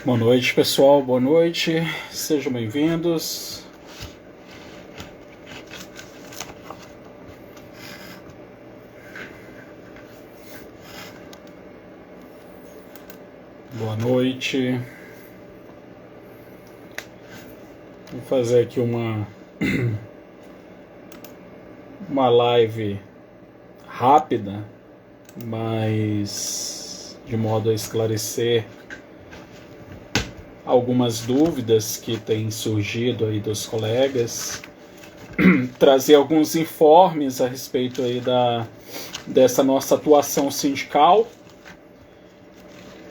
Boa noite, pessoal. Boa noite. Sejam bem-vindos. Boa noite. Vou fazer aqui uma live rápida, mas de modo a esclarecer algumas dúvidas que têm surgido aí dos colegas, trazer alguns informes a respeito aí dessa nossa atuação sindical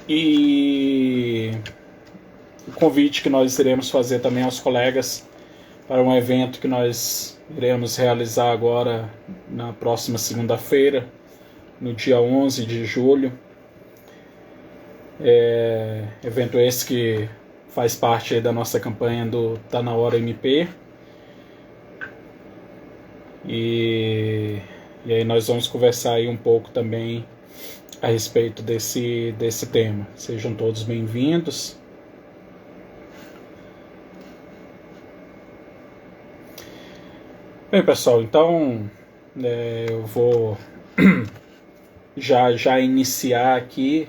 e o convite que nós iremos fazer também aos colegas para um evento que nós iremos realizar agora na próxima segunda-feira, no dia 11 de julho. Evento esse que faz parte aí da nossa campanha do Tá Na Hora MP. E aí nós vamos conversar aí um pouco também a respeito desse tema. Sejam todos bem-vindos. Bem, pessoal, então eu vou já iniciar aqui,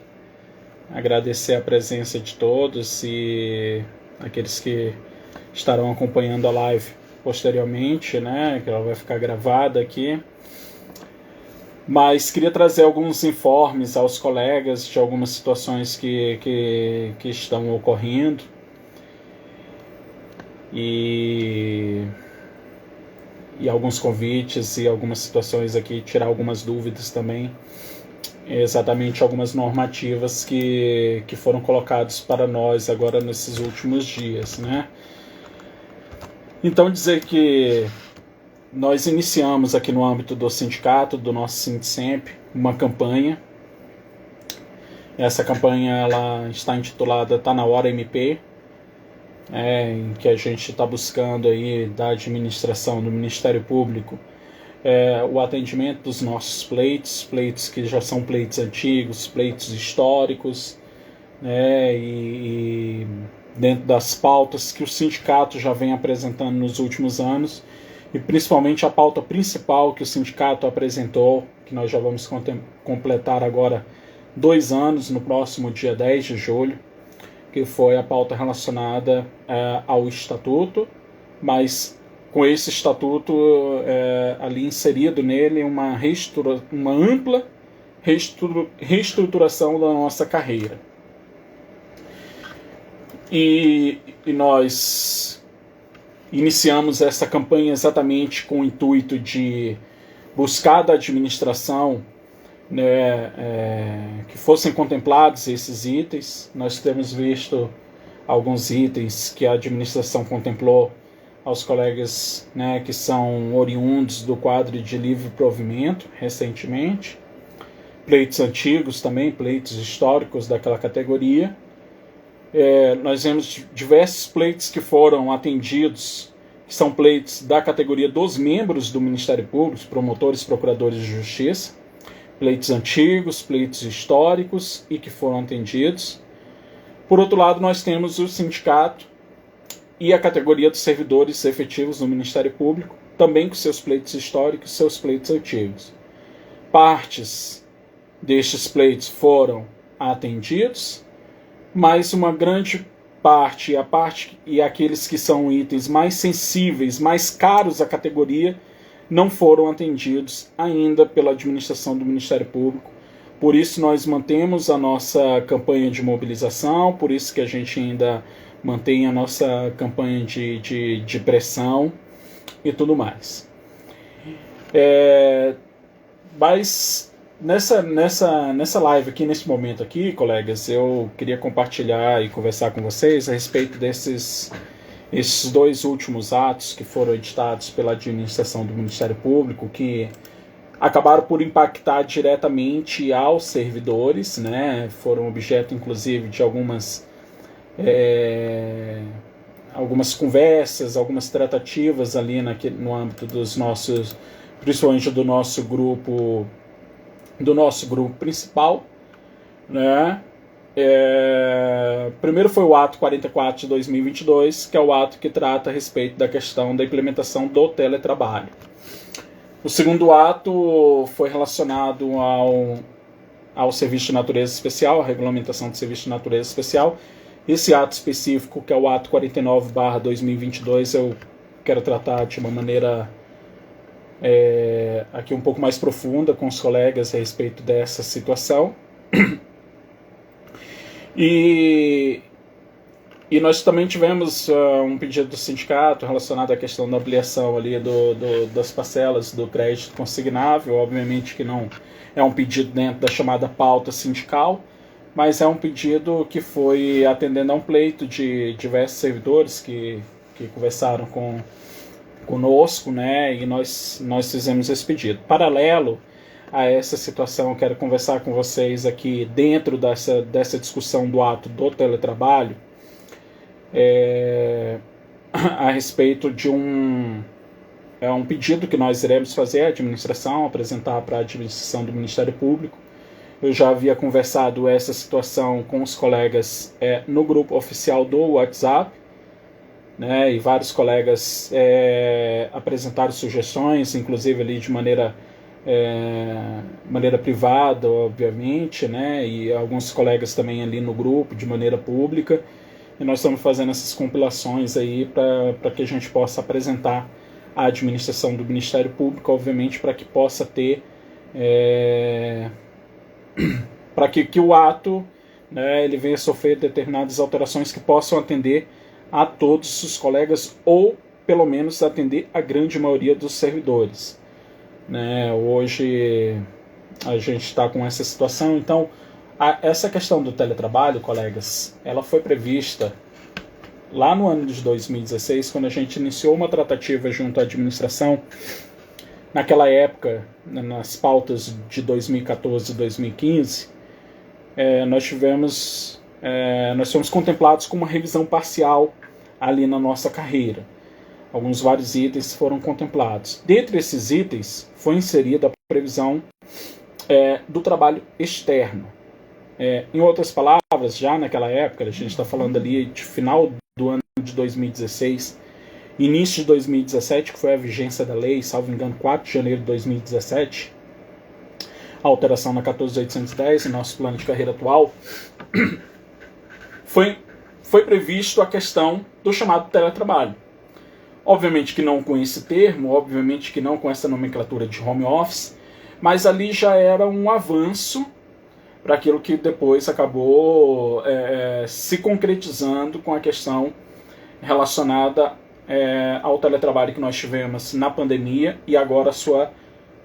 agradecer a presença de todos e aqueles que estarão acompanhando a live posteriormente, né, que ela vai ficar gravada aqui. Mas queria trazer alguns informes aos colegas de algumas situações que estão ocorrendo e alguns convites e algumas situações aqui, tirar algumas dúvidas também, exatamente algumas normativas que foram colocadas para nós agora nesses últimos dias, né? Então dizer que nós iniciamos aqui no âmbito do sindicato, do nosso Sindicemp, uma campanha. Essa campanha ela está intitulada Tá Na Hora MP, em que a gente está buscando aí da administração do Ministério Público o atendimento dos nossos pleitos que já são pleitos antigos, pleitos históricos, né, e dentro das pautas que o sindicato já vem apresentando nos últimos anos, e principalmente a pauta principal que o sindicato apresentou, que nós já vamos completar agora 2 anos, no próximo dia 10 de julho, que foi a pauta relacionada ao estatuto, mas com esse estatuto ali inserido nele uma ampla reestruturação da nossa carreira. E nós iniciamos essa campanha exatamente com o intuito de buscar da administração, né, que fossem contemplados esses itens. Nós temos visto alguns itens que a administração contemplou aos colegas, né, que são oriundos do quadro de livre provimento recentemente, pleitos antigos também, pleitos históricos daquela categoria. Nós vemos diversos pleitos que foram atendidos, que são pleitos da categoria dos membros do Ministério Público, promotores, procuradores de justiça, pleitos antigos, pleitos históricos e que foram atendidos. Por outro lado, nós temos o sindicato e a categoria dos servidores efetivos do Ministério Público, também com seus pleitos históricos e seus pleitos antigos. Partes destes pleitos foram atendidos, mas uma grande parte, e aqueles que são itens mais sensíveis, mais caros à categoria, não foram atendidos ainda pela administração do Ministério Público. Por isso nós mantemos a nossa campanha de mobilização, por isso que a gente ainda mantém a nossa campanha de pressão e tudo mais. Mas nessa live aqui, nesse momento aqui, colegas, eu queria compartilhar e conversar com vocês a respeito esses 2 últimos atos que foram editados pela administração do Ministério Público, que acabaram por impactar diretamente aos servidores, né? Foram objeto, inclusive, de algumas conversas, algumas tratativas ali no âmbito dos nossos, principalmente do nosso grupo principal, né? Primeiro foi o ato 44 de 2022, que é o ato que trata a respeito da questão da implementação do teletrabalho. O segundo ato foi relacionado ao serviço de natureza especial, a regulamentação de serviço de natureza especial. Esse ato específico, que é o ato 49/2022, eu quero tratar de uma maneira aqui um pouco mais profunda com os colegas a respeito dessa situação. E nós também tivemos um pedido do sindicato relacionado à questão da ampliação ali das parcelas do crédito consignável. Obviamente que não é um pedido dentro da chamada pauta sindical, mas é um pedido que foi atendendo a um pleito de diversos servidores que conversaram conosco, né, e nós fizemos esse pedido. Paralelo a essa situação, eu quero conversar com vocês aqui dentro dessa discussão do ato do teletrabalho, a respeito de um pedido que nós iremos fazer à administração, apresentar para a administração do Ministério Público. Eu já havia conversado essa situação com os colegas no grupo oficial do WhatsApp, né, e vários colegas apresentaram sugestões, inclusive ali de maneira privada, obviamente, né, e alguns colegas também ali no grupo, de maneira pública, e nós estamos fazendo essas compilações aí para que a gente possa apresentar à administração do Ministério Público, obviamente, para que possa ter para que o ato, né, ele venha sofrer determinadas alterações que possam atender a todos os colegas, ou pelo menos atender a grande maioria dos servidores, né? Hoje a gente está com essa situação. Então essa questão do teletrabalho, colegas, ela foi prevista lá no ano de 2016, quando a gente iniciou uma tratativa junto à administração. Naquela época, nas pautas de 2014 e 2015, nós fomos contemplados com uma revisão parcial ali na nossa carreira. Vários itens foram contemplados. Dentre esses itens, foi inserida a previsão do trabalho externo. Em outras palavras, já naquela época, a gente está falando ali de final do ano de 2016, início de 2017, que foi a vigência da lei, salvo engano, 4 de janeiro de 2017, a alteração na 14.810, em nosso plano de carreira atual, foi previsto a questão do chamado teletrabalho. Obviamente que não com esse termo, obviamente que não com essa nomenclatura de home office, mas ali já era um avanço para aquilo que depois acabou se concretizando com a questão relacionada ao teletrabalho que nós tivemos na pandemia e agora a sua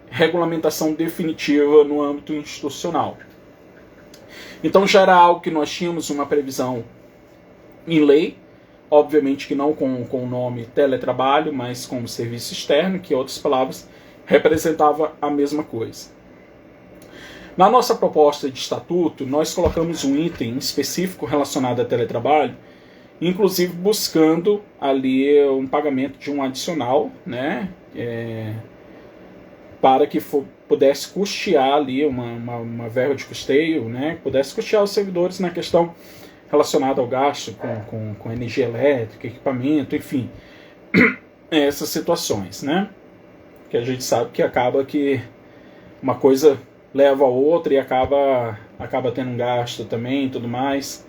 regulamentação definitiva no âmbito institucional. Então já era algo que nós tínhamos uma previsão em lei, obviamente que não com o nome teletrabalho, mas como serviço externo, que em outras palavras representava a mesma coisa. Na nossa proposta de estatuto, nós colocamos um item específico relacionado a teletrabalho, inclusive buscando ali um pagamento de um adicional, né, para que pudesse custear ali uma verba de custeio, né, pudesse custear os servidores na questão relacionada ao gasto com energia elétrica, equipamento, enfim, essas situações, né, que a gente sabe que acaba que uma coisa leva a outra e acaba tendo um gasto também e tudo mais.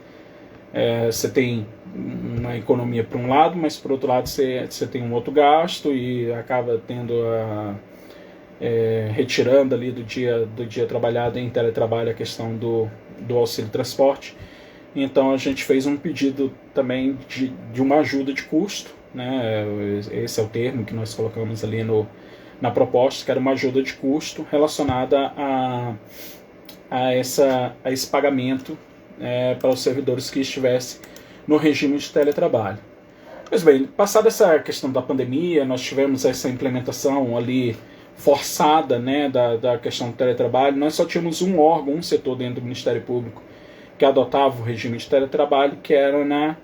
Você tem uma economia por um lado, mas por outro lado você tem um outro gasto e acaba tendo retirando ali do dia trabalhado em teletrabalho a questão do auxílio transporte. Então a gente fez um pedido também de uma ajuda de custo, né? Esse é o termo que nós colocamos ali na proposta, que era uma ajuda de custo relacionada a esse pagamento para os servidores que estivessem no regime de teletrabalho. Pois bem, passada essa questão da pandemia, nós tivemos essa implementação ali forçada, né, da questão do teletrabalho. Nós só tínhamos um órgão, um setor dentro do Ministério Público que adotava o regime de teletrabalho, que era na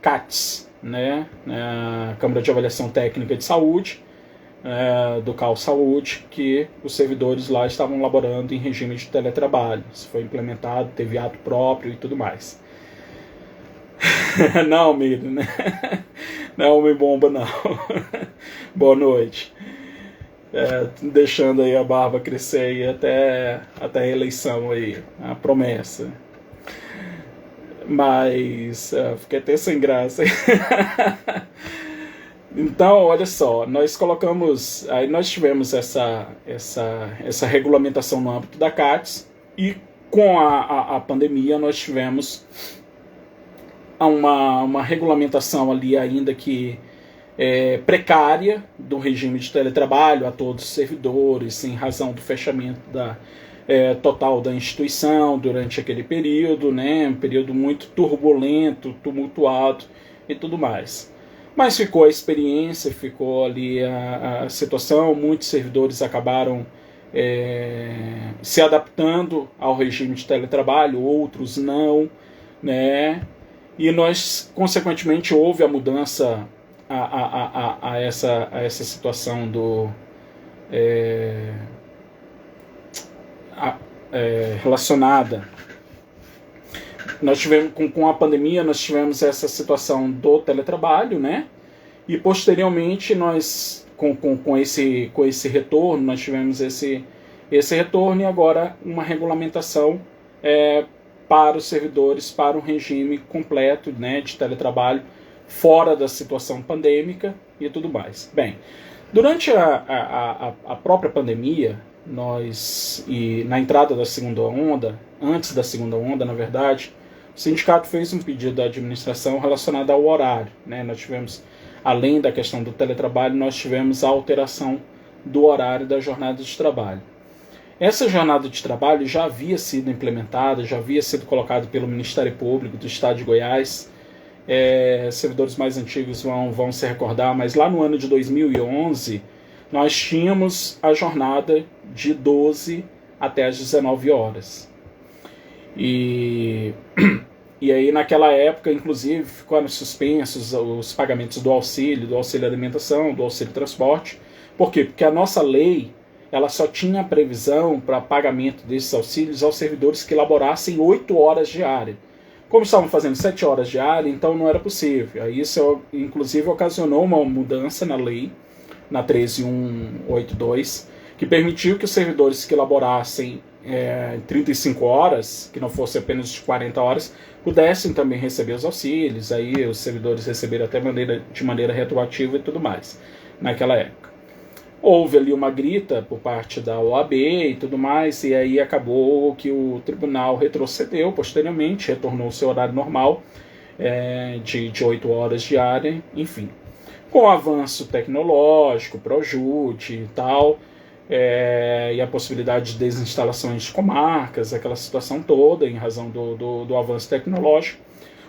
CATS, né, na Câmara de Avaliação Técnica de Saúde, do CAL Saúde, que os servidores lá estavam laborando em regime de teletrabalho. Isso foi implementado, teve ato próprio e tudo mais. Não, Miriam, né? Não é homem bomba, não. Boa noite. Deixando aí a barba crescer aí até a eleição aí, a promessa. Mas fiquei até sem graça. Então, olha só, nós colocamos, aí nós tivemos essa regulamentação no âmbito da CATES, e com a pandemia nós tivemos uma regulamentação ali ainda que precária do regime de teletrabalho a todos os servidores, em razão do fechamento total da instituição durante aquele período, né, um período muito turbulento, tumultuado e tudo mais. Mas ficou a experiência, ficou ali a situação, muitos servidores acabaram se adaptando ao regime de teletrabalho, outros não, né? E nós, consequentemente, houve a mudança a essa situação relacionada. Nós tivemos, com a pandemia, nós tivemos essa situação do teletrabalho, né? E posteriormente nós, com esse retorno, nós tivemos esse retorno, e agora uma regulamentação para os servidores, para um regime completo, né, de teletrabalho, fora da situação pandêmica e tudo mais. Bem, durante a própria pandemia, e na entrada da segunda onda, antes da segunda onda, na verdade, o sindicato fez um pedido à administração relacionado ao horário, né? Nós tivemos, além da questão do teletrabalho, nós tivemos a alteração do horário da jornada de trabalho. Essa jornada de trabalho já havia sido implementada, já havia sido colocado pelo Ministério Público do Estado de Goiás. Servidores mais antigos vão se recordar, mas lá no ano de 2011, nós tínhamos a jornada de 12 até as 19 horas. E aí, naquela época, inclusive, ficaram suspensos os pagamentos do auxílio alimentação, do auxílio transporte. Por quê? Porque a nossa lei, ela só tinha previsão para pagamento desses auxílios aos servidores que laborassem 8 horas diárias. Como estavam fazendo 7 horas diárias, então não era possível. Aí isso, inclusive, ocasionou uma mudança na lei, na 13182, que permitiu que os servidores que laborassem 35 horas, que não fosse apenas de 40 horas, pudessem também receber os auxílios. Aí os servidores receberam até de maneira retroativa e tudo mais, naquela época. Houve ali uma grita por parte da OAB e tudo mais, e aí acabou que o tribunal retrocedeu posteriormente, retornou ao seu horário normal, de 8 horas diárias, enfim. Com o avanço tecnológico, Projude e tal, e a possibilidade de desinstalações de comarcas, aquela situação toda, em razão do avanço tecnológico,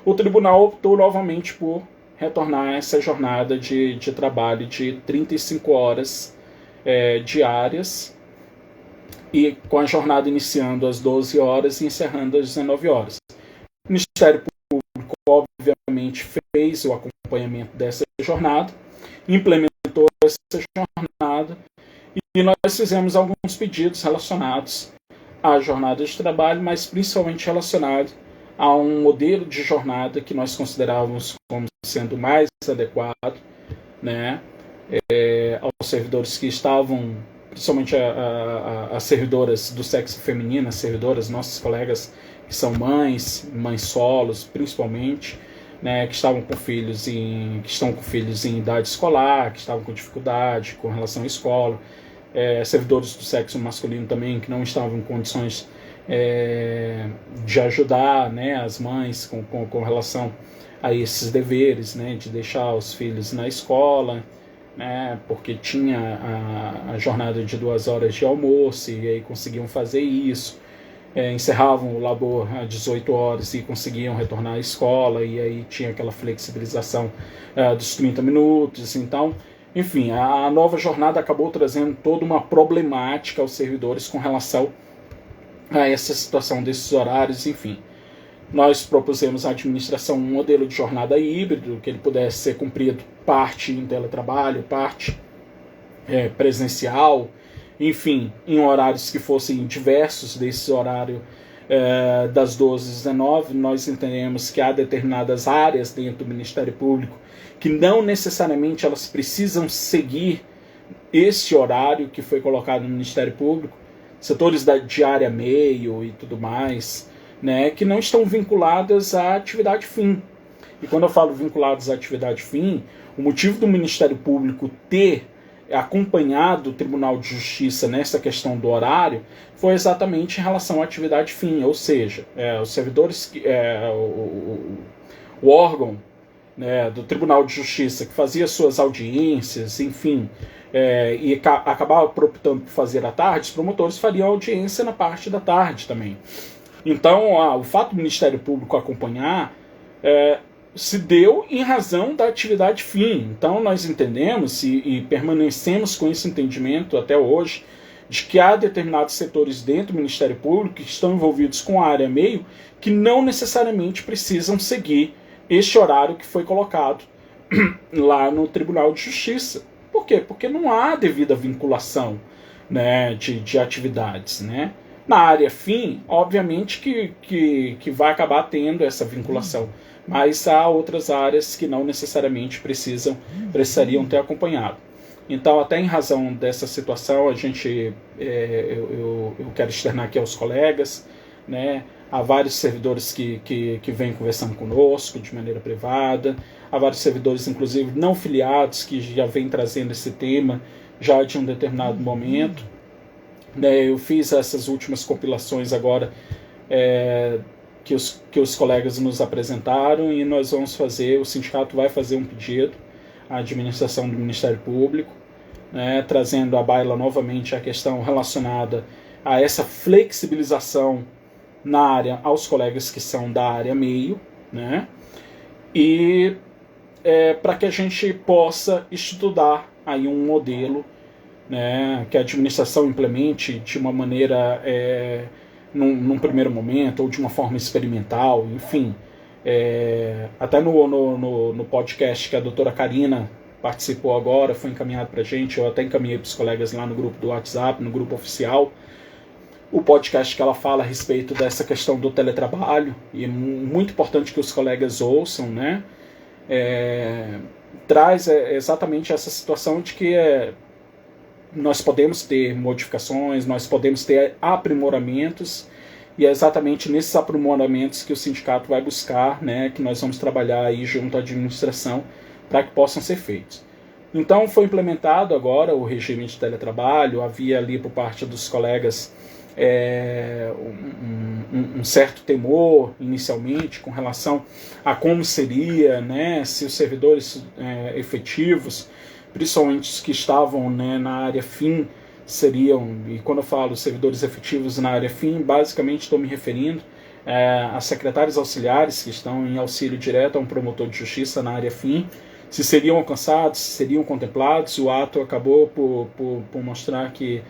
o tribunal optou novamente por retornar essa jornada de trabalho de 35 horas diárias, e com a jornada iniciando às 12 horas e encerrando às 19 horas. O Ministério Público, obviamente, fez o acompanhamento dessa jornada, implementou essa jornada, e nós fizemos alguns pedidos relacionados à jornada de trabalho, mas principalmente relacionado a um modelo de jornada que nós considerávamos como sendo mais adequado, né, aos servidores que estavam, principalmente as servidoras do sexo feminino, as servidoras, nossas colegas que são mães solos, principalmente, né, que estão com filhos em idade escolar, que estavam com dificuldade com relação à escola, servidores do sexo masculino também, que não estavam em condições de ajudar, né, as mães com relação a esses deveres, né, de deixar os filhos na escola, né, porque tinha a jornada de 2 horas de almoço, e aí conseguiam fazer isso, encerravam o labor às 18 horas e conseguiam retornar à escola, e aí tinha aquela flexibilização dos 30 minutos. Então, enfim, a nova jornada acabou trazendo toda uma problemática aos servidores com relação a essa situação desses horários. Enfim, nós propusemos à administração um modelo de jornada híbrido, que ele pudesse ser cumprido parte em teletrabalho, parte presencial, enfim, em horários que fossem diversos desse horário das 12 às 19, nós entendemos que há determinadas áreas dentro do Ministério Público que não necessariamente elas precisam seguir esse horário que foi colocado no Ministério Público, setores de área meio e tudo mais, né, que não estão vinculadas à atividade fim. E quando eu falo vinculados à atividade fim, o motivo do Ministério Público ter acompanhado o Tribunal de Justiça nessa questão do horário foi exatamente em relação à atividade fim, ou seja, os servidores, o órgão, né, do Tribunal de Justiça que fazia suas audiências, enfim, e acabava optando por fazer à tarde, os promotores fariam audiência na parte da tarde também. Então, o fato do Ministério Público acompanhar se deu em razão da atividade fim. Então, nós entendemos e permanecemos com esse entendimento até hoje, de que há determinados setores dentro do Ministério Público que estão envolvidos com a área meio que não necessariamente precisam seguir este horário que foi colocado lá no Tribunal de Justiça. Por quê? Porque não há devida vinculação, né, de atividades, né? Na área fim, obviamente que vai acabar tendo essa vinculação, mas há outras áreas que não necessariamente precisariam ter acompanhado. Então, até em razão dessa situação, eu quero externar aqui aos colegas, né? Há vários servidores que vêm conversando conosco de maneira privada, há vários servidores, inclusive, não filiados, que já vêm trazendo esse tema já de um determinado momento. Eu fiz essas últimas compilações agora que os colegas nos apresentaram, e nós vamos fazer, o sindicato vai fazer um pedido à administração do Ministério Público, né, trazendo à baila novamente a questão relacionada a essa flexibilização na área aos colegas que são da área meio, né, e para que a gente possa estudar aí um modelo, né, que a administração implemente de uma maneira, num primeiro momento, ou de uma forma experimental, enfim. Até no podcast que a doutora Karina participou agora, foi encaminhado para a gente, eu até encaminhei para os colegas lá no grupo do WhatsApp, no grupo oficial, o podcast que ela fala a respeito dessa questão do teletrabalho, e é muito importante que os colegas ouçam, né? Traz exatamente essa situação de que nós podemos ter modificações, nós podemos ter aprimoramentos, e é exatamente nesses aprimoramentos que o sindicato vai buscar, né, que nós vamos trabalhar aí junto à administração para que possam ser feitos. Então foi implementado agora o regime de teletrabalho, havia ali por parte dos colegas um certo temor inicialmente com relação a como seria, né, se os servidores efetivos, principalmente os que estavam, né, na área fim, seriam, e quando eu falo servidores efetivos na área fim, basicamente estou me referindo a secretários auxiliares que estão em auxílio direto a um promotor de justiça na área fim, se seriam alcançados, se seriam contemplados. O ato acabou por mostrar que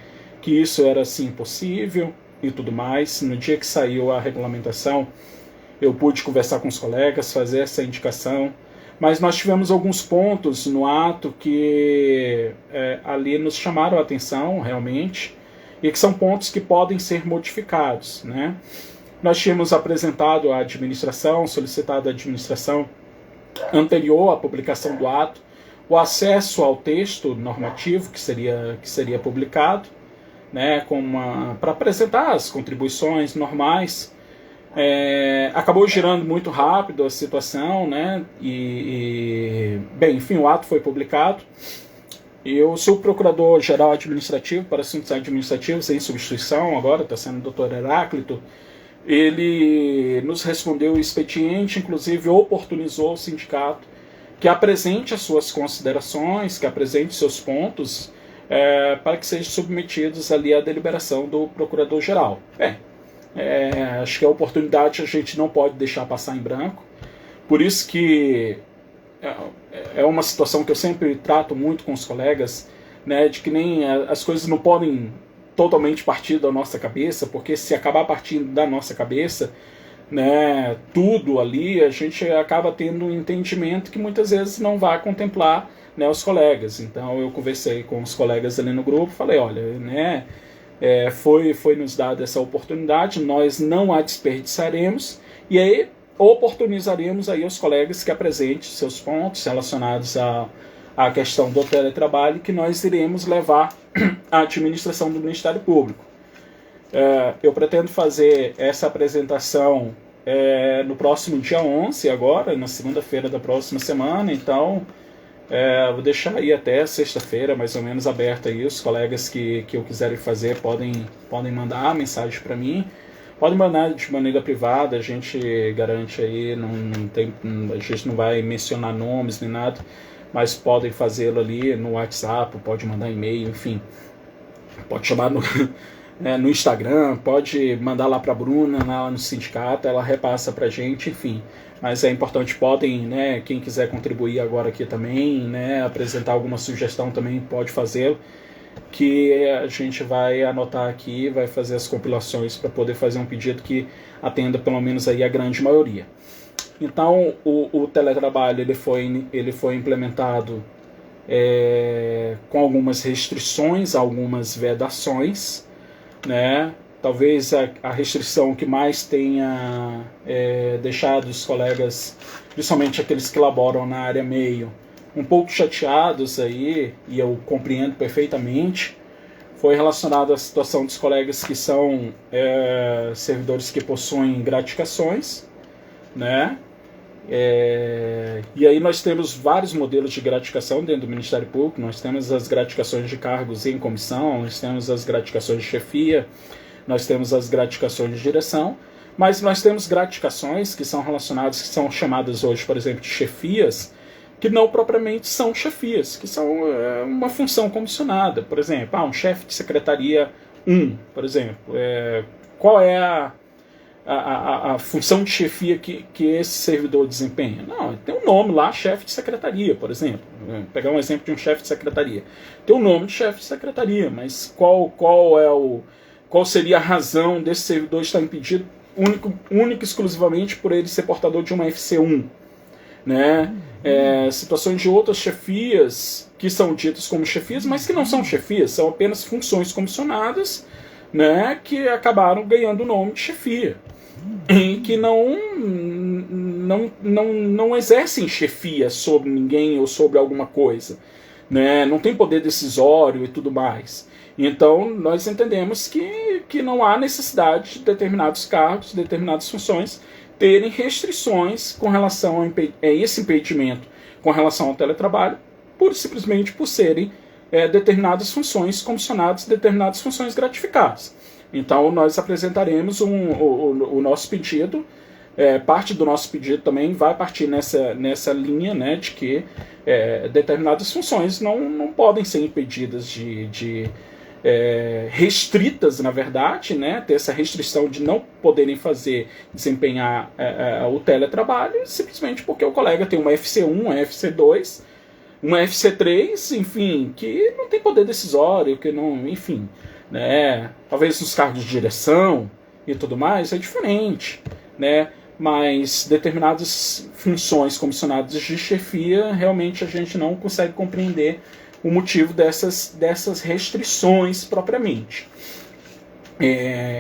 isso era sim possível e tudo mais. No dia que saiu a regulamentação, eu pude conversar com os colegas, fazer essa indicação, mas nós tivemos alguns pontos no ato que ali nos chamaram a atenção realmente, e que são pontos que podem ser modificados, né? Nós tínhamos apresentado à administração, solicitado à administração anterior à publicação do ato, o acesso ao texto normativo que seria publicado, né, para apresentar as contribuições normais. Acabou girando muito rápido a situação, né, bem, enfim, o ato foi publicado. Eu sou procurador-geral administrativo para assuntos administrativos em substituição, agora está sendo o Dr. Heráclito. Ele nos respondeu o expediente, inclusive oportunizou o sindicato que apresente as suas considerações, que apresente seus pontos, para que sejam submetidos ali à deliberação do procurador-geral. Bem, acho que a oportunidade a gente não pode deixar passar em branco, por isso que é uma situação que eu sempre trato muito com os colegas, né, de que nem as coisas não podem totalmente partir da nossa cabeça, porque se acabar partindo da nossa cabeça, né, tudo ali, a gente acaba tendo um entendimento que muitas vezes não vai contemplar né, os colegas. Então eu conversei com os colegas ali no grupo, falei, olha, né, foi nos dada essa oportunidade, nós não a desperdiçaremos, e aí oportunizaremos aí os colegas que apresentem seus pontos relacionados à questão do teletrabalho, que nós iremos levar à administração do Ministério Público. Eu pretendo fazer essa apresentação no próximo dia 11, agora, na segunda-feira da próxima semana, então vou deixar aí até sexta-feira, mais ou menos, aberto aí. Os colegas que eu quiserem fazer podem mandar mensagem para mim. Podem mandar de maneira privada, a gente garante aí, a gente não vai mencionar nomes nem nada, mas podem fazê-lo ali no WhatsApp, pode mandar e-mail, enfim. Pode chamar no Instagram, pode mandar lá para a Bruna, lá no sindicato, ela repassa para a gente, enfim. Mas é importante, podem, né, quem quiser contribuir agora aqui também, né, apresentar alguma sugestão também pode fazê-lo, que a gente vai anotar aqui, vai fazer as compilações para poder fazer um pedido que atenda pelo menos aí a grande maioria. Então o teletrabalho ele foi implementado com algumas restrições, algumas vedações, né? Talvez a restrição que mais tenha deixado os colegas, principalmente aqueles que laboram na área meio, um pouco chateados aí, e eu compreendo perfeitamente, foi relacionado à situação dos colegas que são servidores que possuem gratificações, né? E aí nós temos vários modelos de gratificação dentro do Ministério Público. Nós temos as gratificações de cargos em comissão, nós temos as gratificações de chefia, nós temos as gratificações de direção, mas nós temos gratificações que são relacionadas, que são chamadas hoje, por exemplo, de chefias, que não propriamente são chefias, que são uma função comissionada. Por exemplo, um chefe de secretaria 1, por exemplo, qual é a função de chefia que esse servidor desempenha? Não, tem um nome lá, chefe de secretaria, por exemplo. Vou pegar um exemplo de um chefe de secretaria. Tem um nome de chefe de secretaria, mas qual seria a razão desse servidor estar impedido único e exclusivamente por ele ser portador de uma FC1? Né? Situações de outras chefias que são ditas como chefias, mas que não são chefias, são apenas funções comissionadas, né, que acabaram ganhando o nome de chefia e que não exercem chefia sobre ninguém ou sobre alguma coisa, né? Não tem poder decisório e tudo mais. Então nós entendemos que não há necessidade de determinados cargos, determinadas funções terem restrições com relação a esse impedimento com relação ao teletrabalho, simplesmente por serem determinadas funções comissionadas, determinadas funções gratificadas. Então nós apresentaremos o nosso pedido, parte do nosso pedido também vai partir nessa linha, né, de que determinadas funções não podem ser impedidas restritas, na verdade, né, ter essa restrição de não poderem desempenhar o teletrabalho, simplesmente porque o colega tem uma FC1, uma FC2, uma FC3, enfim, que não tem poder decisório, que não, enfim, né, talvez nos cargos de direção e tudo mais é diferente, né, mas determinadas funções comissionadas de chefia, realmente a gente não consegue compreender o motivo dessas restrições propriamente.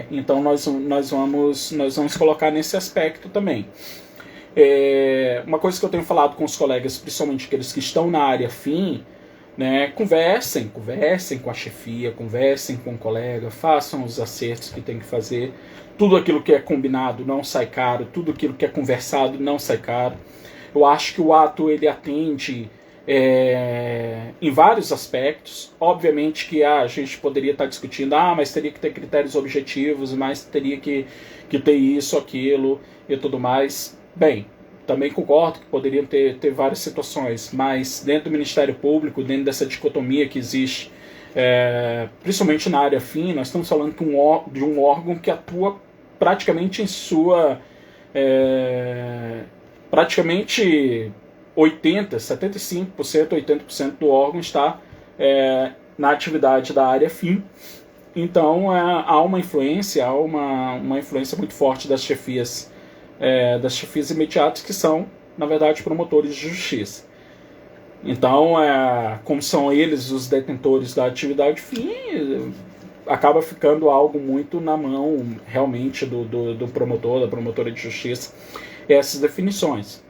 Então nós vamos colocar nesse aspecto também. Uma coisa que eu tenho falado com os colegas, principalmente aqueles que estão na área fim, né, conversem com a chefia, conversem com o colega, façam os acertos que tem que fazer. Tudo aquilo que é combinado não sai caro, tudo aquilo que é conversado não sai caro. Eu acho que o ato ele atende em vários aspectos. Obviamente que a gente poderia estar discutindo, mas teria que ter critérios objetivos, mas teria que ter isso, aquilo e tudo mais. Bem, também concordo que poderiam ter várias situações, mas dentro do Ministério Público, dentro dessa dicotomia que existe, principalmente na área fim, nós estamos falando de um órgão que atua praticamente em sua... praticamente 75%, 80% do órgão está na atividade da área fim. Então há uma influência, uma influência muito forte das chefias imediatas, que são, na verdade, promotores de justiça. Então, como são eles os detentores da atividade fim, acaba ficando algo muito na mão, realmente, do promotor, da promotora de justiça, essas definições.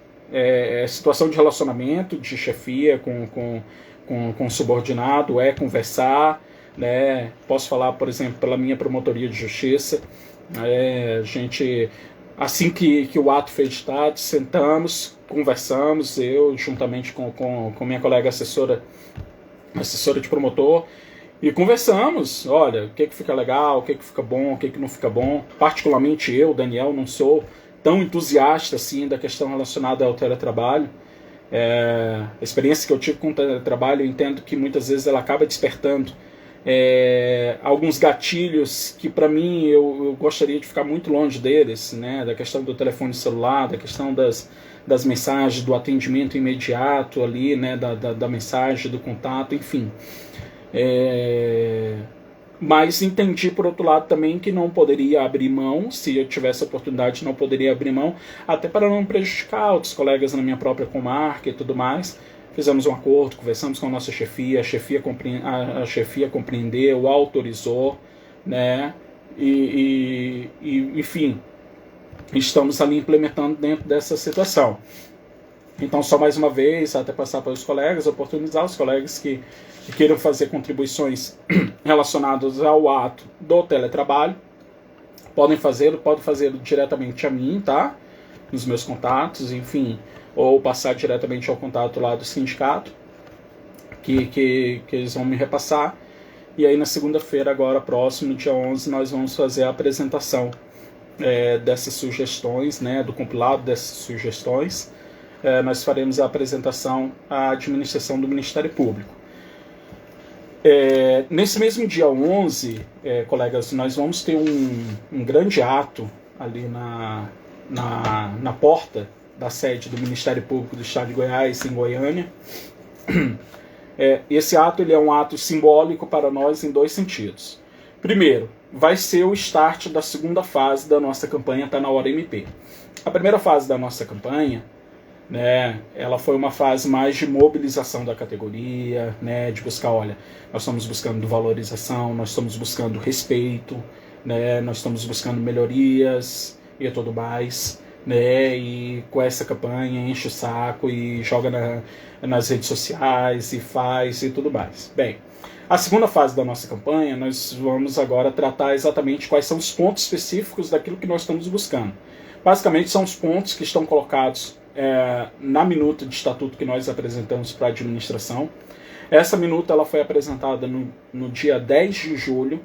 Situação de relacionamento, de chefia com subordinado, conversar, né? Posso falar, por exemplo, pela minha promotoria de justiça, a gente, assim que o ato foi editado, sentamos, conversamos, eu juntamente com minha colega assessora de promotor, e conversamos, olha, o que fica legal, o que fica bom, o que não fica bom. Particularmente eu, Daniel, não sou tão entusiasta assim da questão relacionada ao teletrabalho. A experiência que eu tive com o teletrabalho, eu entendo que muitas vezes ela acaba despertando alguns gatilhos que, para mim, eu gostaria de ficar muito longe deles, né? Da questão do telefone celular, da questão das mensagens, do atendimento imediato ali, né? Da mensagem, do contato, enfim. Mas entendi, por outro lado, também que não poderia abrir mão, se eu tivesse a oportunidade, não poderia abrir mão, até para não prejudicar outros colegas na minha própria comarca e tudo mais. Fizemos um acordo, conversamos com a nossa chefia, a chefia compreendeu, autorizou, né? Enfim, estamos ali implementando dentro dessa situação. Então, só mais uma vez, até passar para os colegas, oportunizar os colegas que queiram fazer contribuições relacionadas ao ato do teletrabalho, podem fazer diretamente a mim, tá? Nos meus contatos, enfim, ou passar diretamente ao contato lá do sindicato, que eles vão me repassar. E aí na segunda-feira, agora próximo, dia 11, nós vamos fazer a apresentação dessas sugestões, né, do compilado dessas sugestões. Nós faremos a apresentação à administração do Ministério Público. Nesse mesmo dia 11, colegas, nós vamos ter um grande ato ali na porta da sede do Ministério Público do Estado de Goiás, em Goiânia. Esse ato ele é um ato simbólico para nós em dois sentidos. Primeiro, vai ser o start da segunda fase da nossa campanha Tá Na Hora MP. A primeira fase da nossa campanha, né, ela foi uma fase mais de mobilização da categoria, né, de buscar, olha, nós estamos buscando valorização, nós estamos buscando respeito, né, nós estamos buscando melhorias e tudo mais, né, e com essa campanha enche o saco e joga nas redes sociais e faz e tudo mais. Bem, a segunda fase da nossa campanha, nós vamos agora tratar exatamente quais são os pontos específicos daquilo que nós estamos buscando. Basicamente são os pontos que estão colocados na minuta de estatuto que nós apresentamos para a administração. Essa minuta ela foi apresentada no dia 10 de julho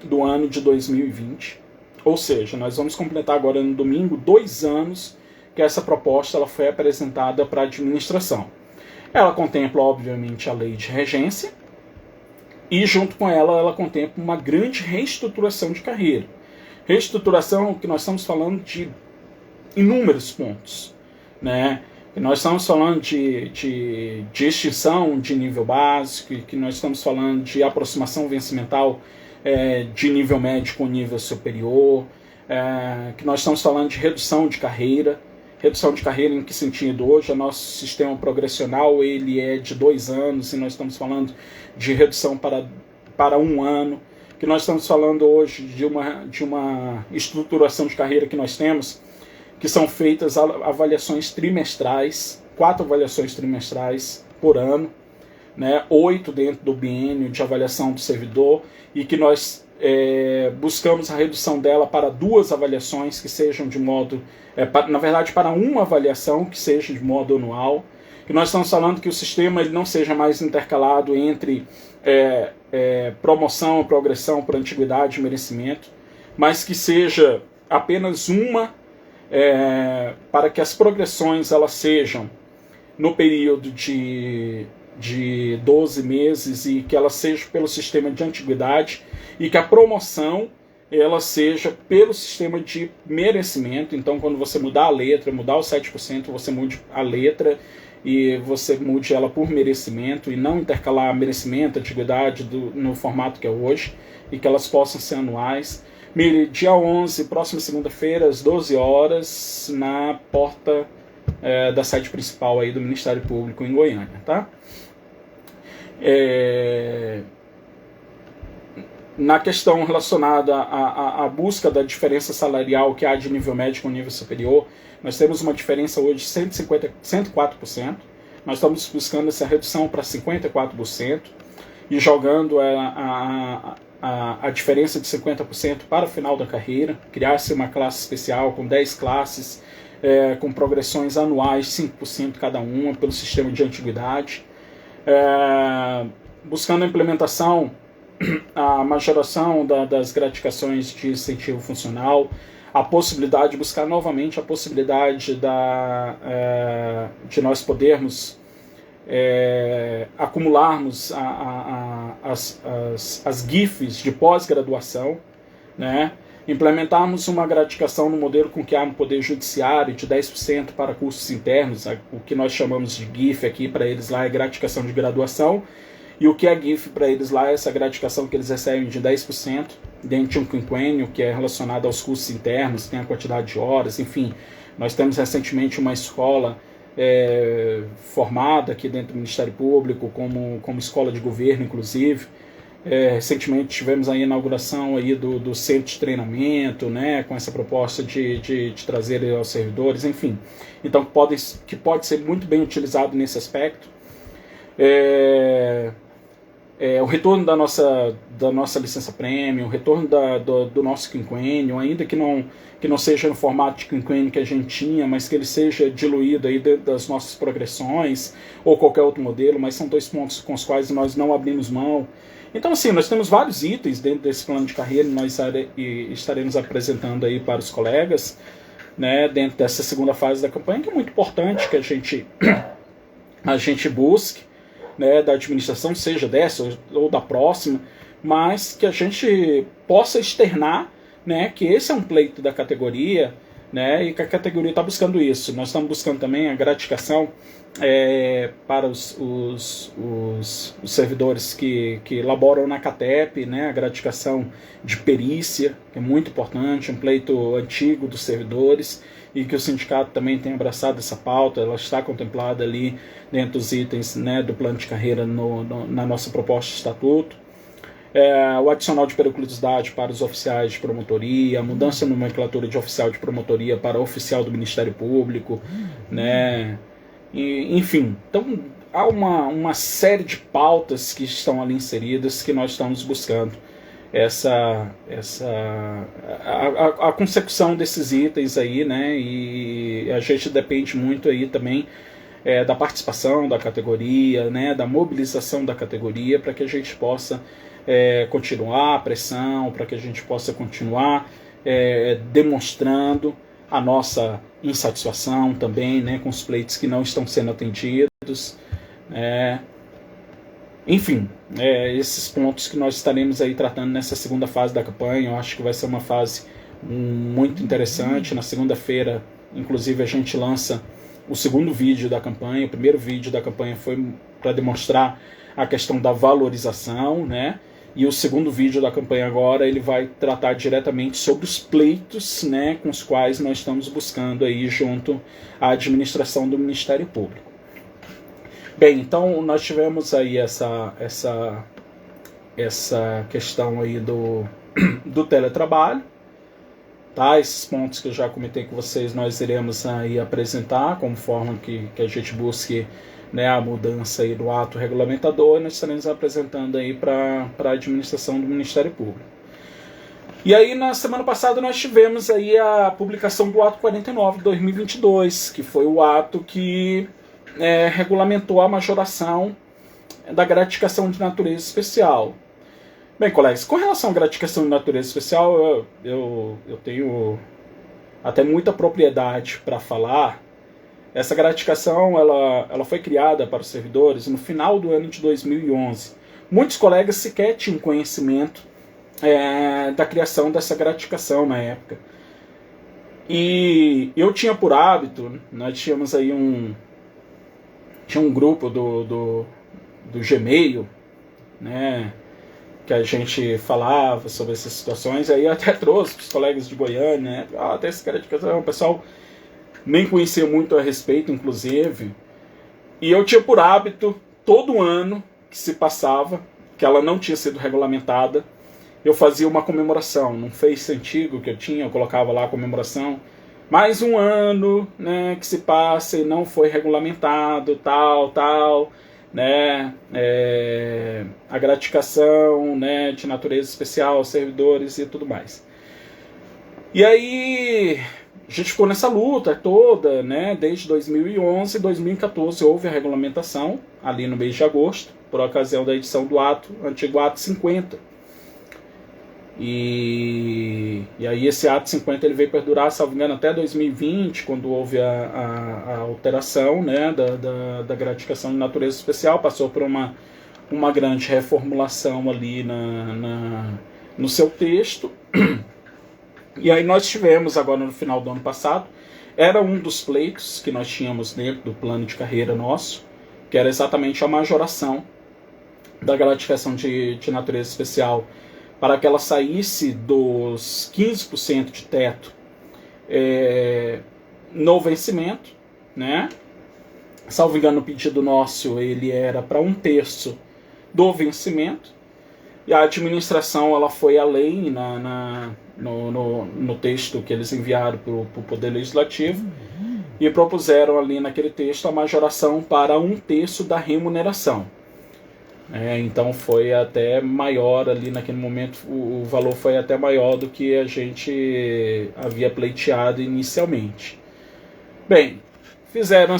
do ano de 2020. Ou seja, nós vamos completar agora no domingo 2 anos que essa proposta ela foi apresentada para a administração. Ela contempla, obviamente, a lei de regência e, junto com ela contempla uma grande reestruturação de carreira. Reestruturação que nós estamos falando de inúmeros pontos, né? Nós estamos falando de extinção de nível básico, que nós estamos falando de aproximação vencimental de nível médio com nível superior, que nós estamos falando de redução de carreira. Redução de carreira em que sentido? Hoje o nosso sistema progressional ele é de 2 anos e nós estamos falando de redução para 1 ano. Que nós estamos falando hoje de uma estruturação de carreira que nós temos, que são feitas avaliações trimestrais, 4 avaliações trimestrais por ano, né, 8 dentro do biênio de avaliação do servidor, e que nós buscamos a redução dela para 2 avaliações que sejam de modo, na verdade para uma avaliação que seja de modo anual, que nós estamos falando que o sistema ele não seja mais intercalado entre promoção, progressão por antiguidade e merecimento, mas que seja apenas uma, para que as progressões elas sejam no período de 12 meses e que elas sejam pelo sistema de antiguidade e que a promoção ela seja pelo sistema de merecimento. Então, quando você mudar a letra, mudar os 7%, você mude a letra e você mude ela por merecimento e não intercalar merecimento, antiguidade no formato que é hoje, e que elas possam ser anuais. Dia 11, próxima segunda-feira, às 12 horas, na porta da sede principal aí do Ministério Público em Goiânia, tá? Na questão relacionada à busca da diferença salarial que há de nível médio com nível superior, nós temos uma diferença hoje de 104%. Nós estamos buscando essa redução para 54% e jogando a diferença de 50% para o final da carreira, criar-se uma classe especial com 10 classes, com progressões anuais, 5% cada uma, pelo sistema de antiguidade, buscando a implementação, a majoração das gratificações de incentivo funcional, a possibilidade de buscar novamente a possibilidade de nós podermos acumularmos as GIFs de pós-graduação, né? Implementarmos uma gratificação no modelo com que há no Poder Judiciário de 10% para cursos internos, o que nós chamamos de GIF aqui para eles lá é gratificação de graduação, e o que é GIF para eles lá é essa gratificação que eles recebem de 10% dentro de um quinquênio, que é relacionado aos cursos internos, tem a quantidade de horas, enfim. Nós temos recentemente uma escola formada aqui dentro do Ministério Público, como escola de governo, inclusive. Recentemente tivemos a inauguração aí do centro de treinamento, né, com essa proposta de trazer aos servidores, enfim. Então, que pode ser muito bem utilizado nesse aspecto. O retorno da nossa licença prêmio, o retorno do nosso quinquênio, ainda que não seja no formato de quinquênio que a gente tinha, mas que ele seja diluído aí dentro das nossas progressões, ou qualquer outro modelo, mas são 2 pontos com os quais nós não abrimos mão. Então, assim, nós temos vários itens dentro desse plano de carreira, nós estaremos apresentando aí para os colegas, né, dentro dessa segunda fase da campanha, que é muito importante que a gente busque, né, da administração, seja dessa ou da próxima, mas que a gente possa externar, né, que esse é um pleito da categoria, né, e que a categoria está buscando isso. Nós estamos buscando também a gratificação para os servidores que laboram na CATEP, né, a gratificação de perícia, que é muito importante, um pleito antigo dos servidores, e que o sindicato também tem abraçado essa pauta, ela está contemplada ali dentro dos itens, né, do plano de carreira na nossa proposta de estatuto. O adicional de periculosidade para os oficiais de promotoria, a mudança na nomenclatura de oficial de promotoria para oficial do Ministério Público, né? Enfim, então há uma série de pautas que estão ali inseridas que nós estamos buscando a consecução desses itens aí, né? E a gente depende muito aí também da participação da categoria, né? Da mobilização da categoria para que a gente possa continuar a pressão, para que a gente possa continuar demonstrando a nossa insatisfação também, né, com os pleitos que não estão sendo atendidos. Enfim, esses pontos que nós estaremos aí tratando nessa segunda fase da campanha. Eu acho que vai ser uma fase muito interessante. Na segunda-feira, inclusive, a gente lança o segundo vídeo da campanha. O primeiro vídeo da campanha foi para demonstrar a questão da valorização, né? E o segundo vídeo da campanha agora, ele vai tratar diretamente sobre os pleitos, né, com os quais nós estamos buscando aí junto à administração do Ministério Público. Bem, então nós tivemos aí essa questão aí do teletrabalho, tá? Esses pontos que eu já comentei com vocês, nós iremos aí apresentar como forma que a gente busque, né, a mudança aí do ato regulamentador, e nós estaremos apresentando aí para a administração do Ministério Público. E aí, na semana passada, nós tivemos aí a publicação do ato 49 de 2022, que foi o ato que regulamentou a majoração da gratificação de natureza especial. Bem, colegas, com relação à gratificação de natureza especial, eu tenho até muita propriedade para falar. Essa gratificação ela foi criada para os servidores no final do ano de 2011. Muitos colegas sequer tinham conhecimento da criação dessa gratificação na época. E eu tinha por hábito, nós tínhamos aí um grupo do Gmail, né, que a gente falava sobre essas situações. Aí eu até trouxe para os colegas de Goiânia, né, tem essa gratificação, o pessoal nem conhecia muito a respeito, inclusive. E eu tinha por hábito, todo ano que se passava, que ela não tinha sido regulamentada, eu fazia uma comemoração. Num Face antigo que eu tinha, eu colocava lá a comemoração. Mais um ano, né, que se passa e não foi regulamentado, tal, né, a gratificação, né, de natureza especial aos servidores e tudo mais. E aí a gente ficou nessa luta toda, né, desde 2011, 2014 houve a regulamentação, ali no mês de agosto, por ocasião da edição do antigo ato 50. E aí esse ato 50 ele veio perdurar, salvo engano, até 2020, quando houve a alteração, né, da gratificação de natureza especial, passou por uma grande reformulação ali no seu texto. E aí nós tivemos agora no final do ano passado, era um dos pleitos que nós tínhamos dentro do plano de carreira nosso, que era exatamente a majoração da gratificação de natureza especial, para que ela saísse dos 15% de teto no vencimento, né? Salvo engano, o pedido nosso ele era para 1/3 do vencimento, e a administração ela foi além no texto que eles enviaram para o Poder Legislativo e propuseram ali naquele texto a majoração para 1/3 da remuneração. Então foi até maior ali naquele momento, o valor foi até maior do que a gente havia pleiteado inicialmente. Bem, fizeram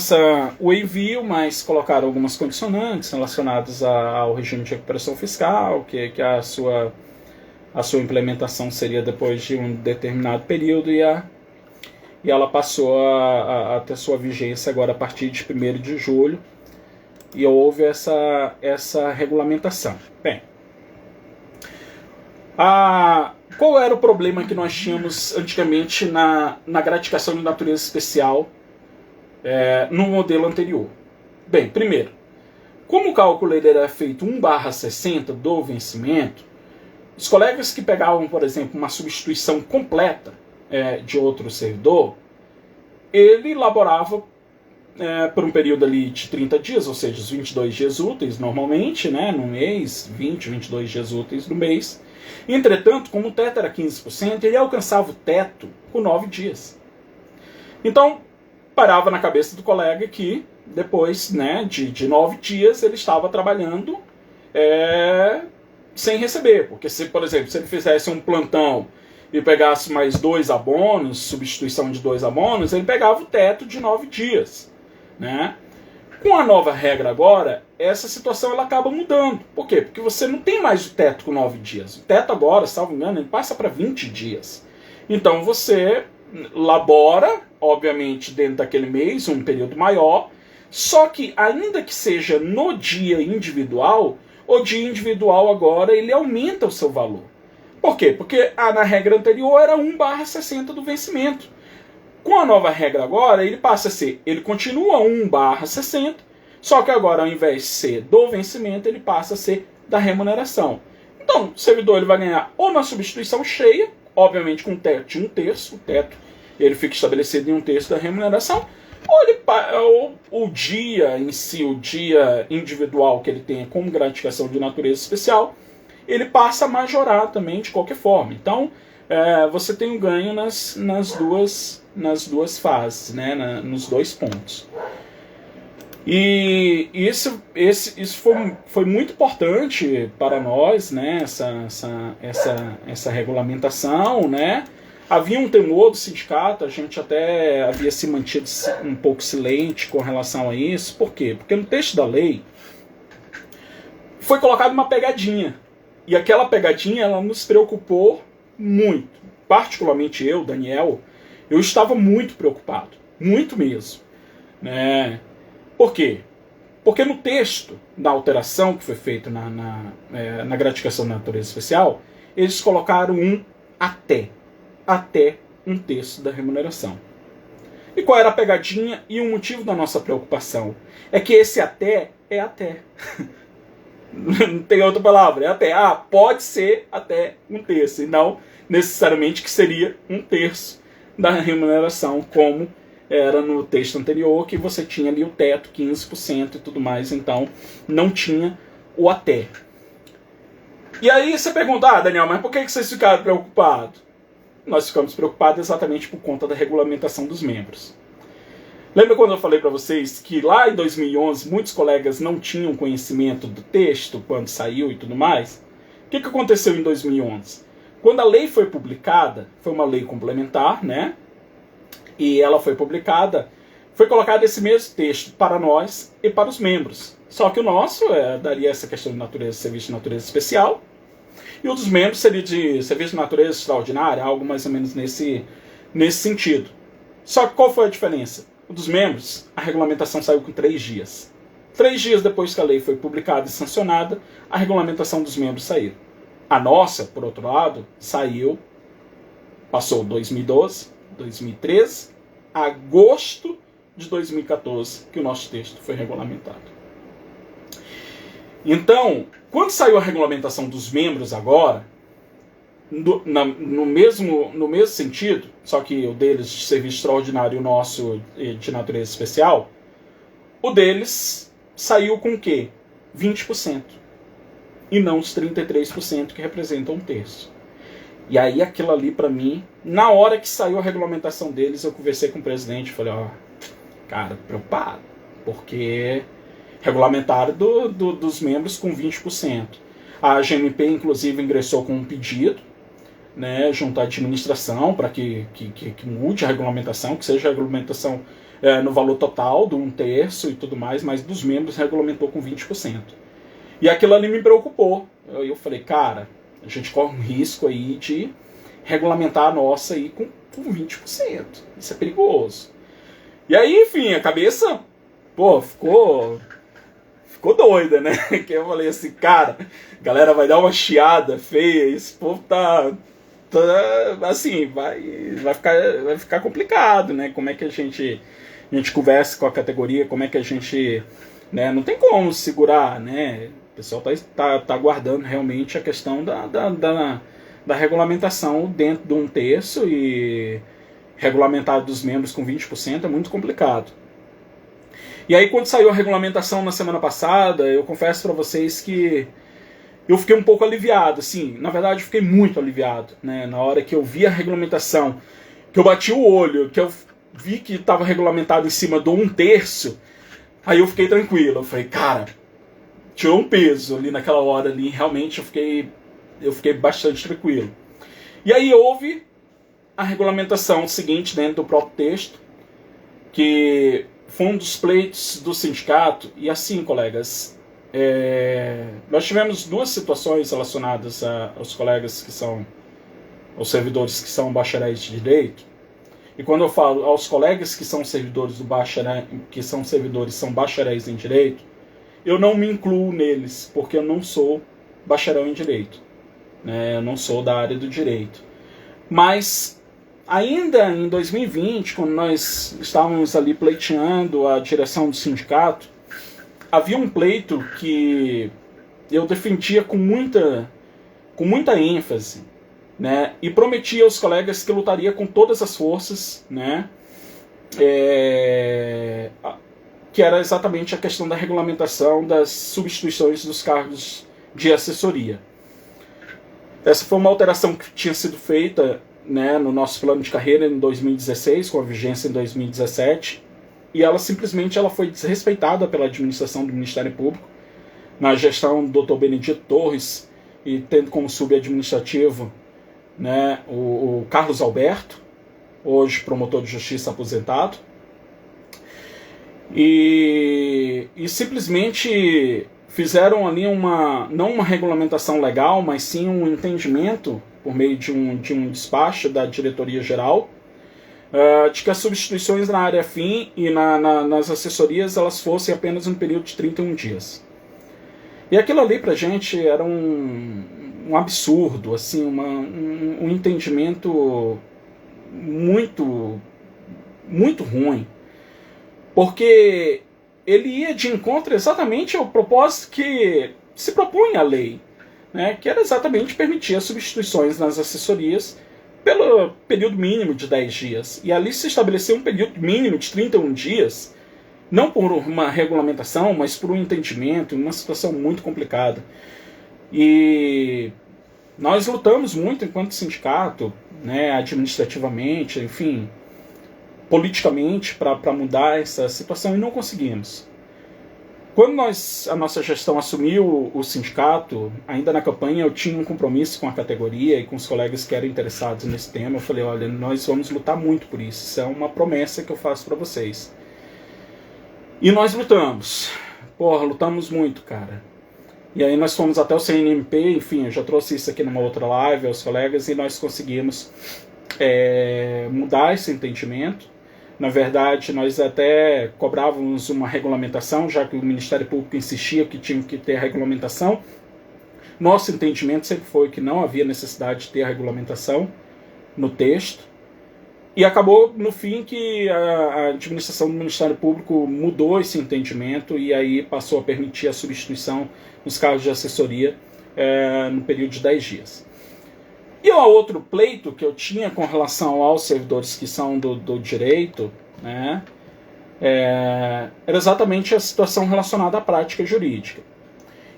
o envio, mas colocaram algumas condicionantes relacionadas ao regime de recuperação fiscal, que a sua implementação seria depois de um determinado período, e ela passou a ter sua vigência agora a partir de 1º de julho, e houve essa regulamentação. Bem, qual era o problema que nós tínhamos antigamente na gratificação de natureza especial no modelo anterior? Bem, primeiro, como o cálculo ele era feito 1/60 do vencimento, os colegas que pegavam, por exemplo, uma substituição completa de outro servidor, ele elaborava por um período ali de 30 dias, ou seja, os 22 dias úteis normalmente, né, no mês, 22 dias úteis no mês. Entretanto, como o teto era 15%, ele alcançava o teto com 9 dias. Então, parava na cabeça do colega que depois, né, de 9 dias ele estava trabalhando sem receber, porque se, por exemplo, se ele fizesse um plantão e pegasse mais 2 abonos, substituição de 2 abonos, ele pegava o teto de 9 dias. Né? Com a nova regra agora, essa situação ela acaba mudando. Por quê? Porque você não tem mais o teto com 9 dias. O teto agora, salvo engano, ele passa para 20 dias. Então você labora, obviamente, dentro daquele mês, um período maior, só que ainda que seja no dia individual, o dia individual agora ele aumenta o seu valor. Por quê? Porque na regra anterior era 1/60 do vencimento. Com a nova regra agora, ele passa a ser, ele continua 1/60, só que agora ao invés de ser do vencimento, ele passa a ser da remuneração. Então, o servidor ele vai ganhar ou na substituição cheia, obviamente com um teto de 1/3, o teto ele fica estabelecido em 1/3 da remuneração, ou o dia em si, o dia individual que ele tenha como gratificação de natureza especial, ele passa a majorar também de qualquer forma. Então, você tem um ganho nas duas fases, né, nos 2 pontos. E isso foi muito importante para nós, né, essa regulamentação, né. Havia um temor do sindicato, a gente até havia se mantido um pouco silente com relação a isso. Por quê? Porque no texto da lei foi colocada uma pegadinha. E aquela pegadinha ela nos preocupou muito. Particularmente eu, Daniel, eu estava muito preocupado. Muito mesmo. Né? Por quê? Porque no texto da alteração que foi feita na gratificação da natureza especial, eles colocaram um até 1/3 da remuneração. E qual era a pegadinha e o motivo da nossa preocupação? É que esse até é até. Não tem outra palavra, é até. Pode ser até 1/3, e não necessariamente que seria 1/3 da remuneração, como era no texto anterior, que você tinha ali o teto, 15% e tudo mais, então não tinha o até. E aí você pergunta, Daniel, mas por que vocês ficaram preocupados? Nós ficamos preocupados exatamente por conta da regulamentação dos membros. Lembra quando eu falei para vocês que lá em 2011 muitos colegas não tinham conhecimento do texto quando saiu e tudo mais? O que aconteceu em 2011? Quando a lei foi publicada, foi uma lei complementar, né? E ela foi publicada, foi colocado esse mesmo texto para nós e para os membros. Só que o nosso daria essa questão de natureza, serviço de natureza especial, e o dos membros seria de serviço de natureza extraordinária, algo mais ou menos nesse sentido. Só que qual foi a diferença? O dos membros, a regulamentação saiu com 3 dias. 3 dias depois que a lei foi publicada e sancionada, a regulamentação dos membros saiu. A nossa, por outro lado, saiu, passou 2012, 2013, agosto de 2014, que o nosso texto foi regulamentado. Então, quando saiu a regulamentação dos membros agora, no mesmo sentido, só que o deles de serviço extraordinário e o nosso de natureza especial, o deles saiu com o quê? 20%. E não os 33% que representam um terço. E aí aquilo ali para mim, na hora que saiu a regulamentação deles, eu conversei com o presidente e falei, cara, preocupado, porque regulamentaram dos membros com 20%. A GMP, inclusive, ingressou com um pedido, né, junto à administração, para que mude a regulamentação, que seja a regulamentação no valor total de 1/3 e tudo mais, mas dos membros regulamentou com 20%. E aquilo ali me preocupou. Eu falei, cara, a gente corre um risco aí de regulamentar a nossa aí com 20%. Isso é perigoso. E aí, enfim, a cabeça, ficou doida, né? Que eu falei assim, cara, a galera vai dar uma chiada feia, esse povo tá assim, vai ficar complicado, né? Como é que a gente conversa com a categoria, como é que a gente, né? Não tem como segurar, né? O pessoal tá aguardando realmente a questão da regulamentação dentro de 1/3 e regulamentado dos membros com 20% é muito complicado. E aí quando saiu a regulamentação na semana passada, eu confesso para vocês que eu fiquei um pouco aliviado, assim, na verdade eu fiquei muito aliviado, né? Na hora que eu vi a regulamentação, que eu bati o olho, que eu vi que estava regulamentado em cima do 1/3, aí eu fiquei tranquilo, eu falei, cara, tirou um peso ali naquela hora ali, realmente eu fiquei bastante tranquilo. E aí houve a regulamentação seguinte dentro do próprio texto, que foi um dos pleitos do sindicato, e assim, colegas, nós tivemos 2 situações relacionadas aos colegas que são, aos servidores que são bacharéis de direito. E quando eu falo aos colegas que são servidores são bacharéis em direito, eu não me incluo neles, porque eu não sou bacharel em direito, né? Eu não sou da área do direito. Mas ainda em 2020, quando nós estávamos ali pleiteando a direção do sindicato, havia um pleito que eu defendia com muita ênfase, né? E prometia aos colegas que lutaria com todas as forças, né? Que era exatamente a questão da regulamentação das substituições dos cargos de assessoria. Essa foi uma alteração que tinha sido feita, né, no nosso plano de carreira em 2016, com a vigência em 2017, e ela simplesmente foi desrespeitada pela administração do Ministério Público, na gestão do Dr. Benedito Torres, e tendo como subadministrativo, né, o Carlos Alberto, hoje promotor de justiça aposentado, e simplesmente fizeram ali não uma regulamentação legal, mas sim um entendimento por meio de um despacho da diretoria geral, de que as substituições na área fim e nas assessorias elas fossem apenas um período de 31 dias. E aquilo ali pra gente era um absurdo, assim, um entendimento muito, muito ruim, porque ele ia de encontro exatamente ao propósito que se propunha a lei, né, que era exatamente permitir as substituições nas assessorias pelo período mínimo de 10 dias. E ali se estabeleceu um período mínimo de 31 dias, não por uma regulamentação, mas por um entendimento, uma situação muito complicada. E nós lutamos muito enquanto sindicato, né, administrativamente, enfim, politicamente, para mudar essa situação, e não conseguimos. Quando a nossa gestão assumiu o sindicato, ainda na campanha eu tinha um compromisso com a categoria e com os colegas que eram interessados nesse tema. Eu falei, olha, nós vamos lutar muito por isso. Isso é uma promessa que eu faço para vocês. E nós lutamos. Porra, lutamos muito, cara. E aí nós fomos até o CNMP, enfim, eu já trouxe isso aqui numa outra live aos colegas, e nós conseguimos mudar esse entendimento. Na verdade, nós até cobrávamos uma regulamentação, já que o Ministério Público insistia que tinha que ter a regulamentação. Nosso entendimento sempre foi que não havia necessidade de ter a regulamentação no texto. E acabou, no fim, que a administração do Ministério Público mudou esse entendimento e aí passou a permitir a substituição nos cargos de assessoria no período de 10 dias. E o outro pleito que eu tinha com relação aos servidores que são do direito, né, era exatamente a situação relacionada à prática jurídica.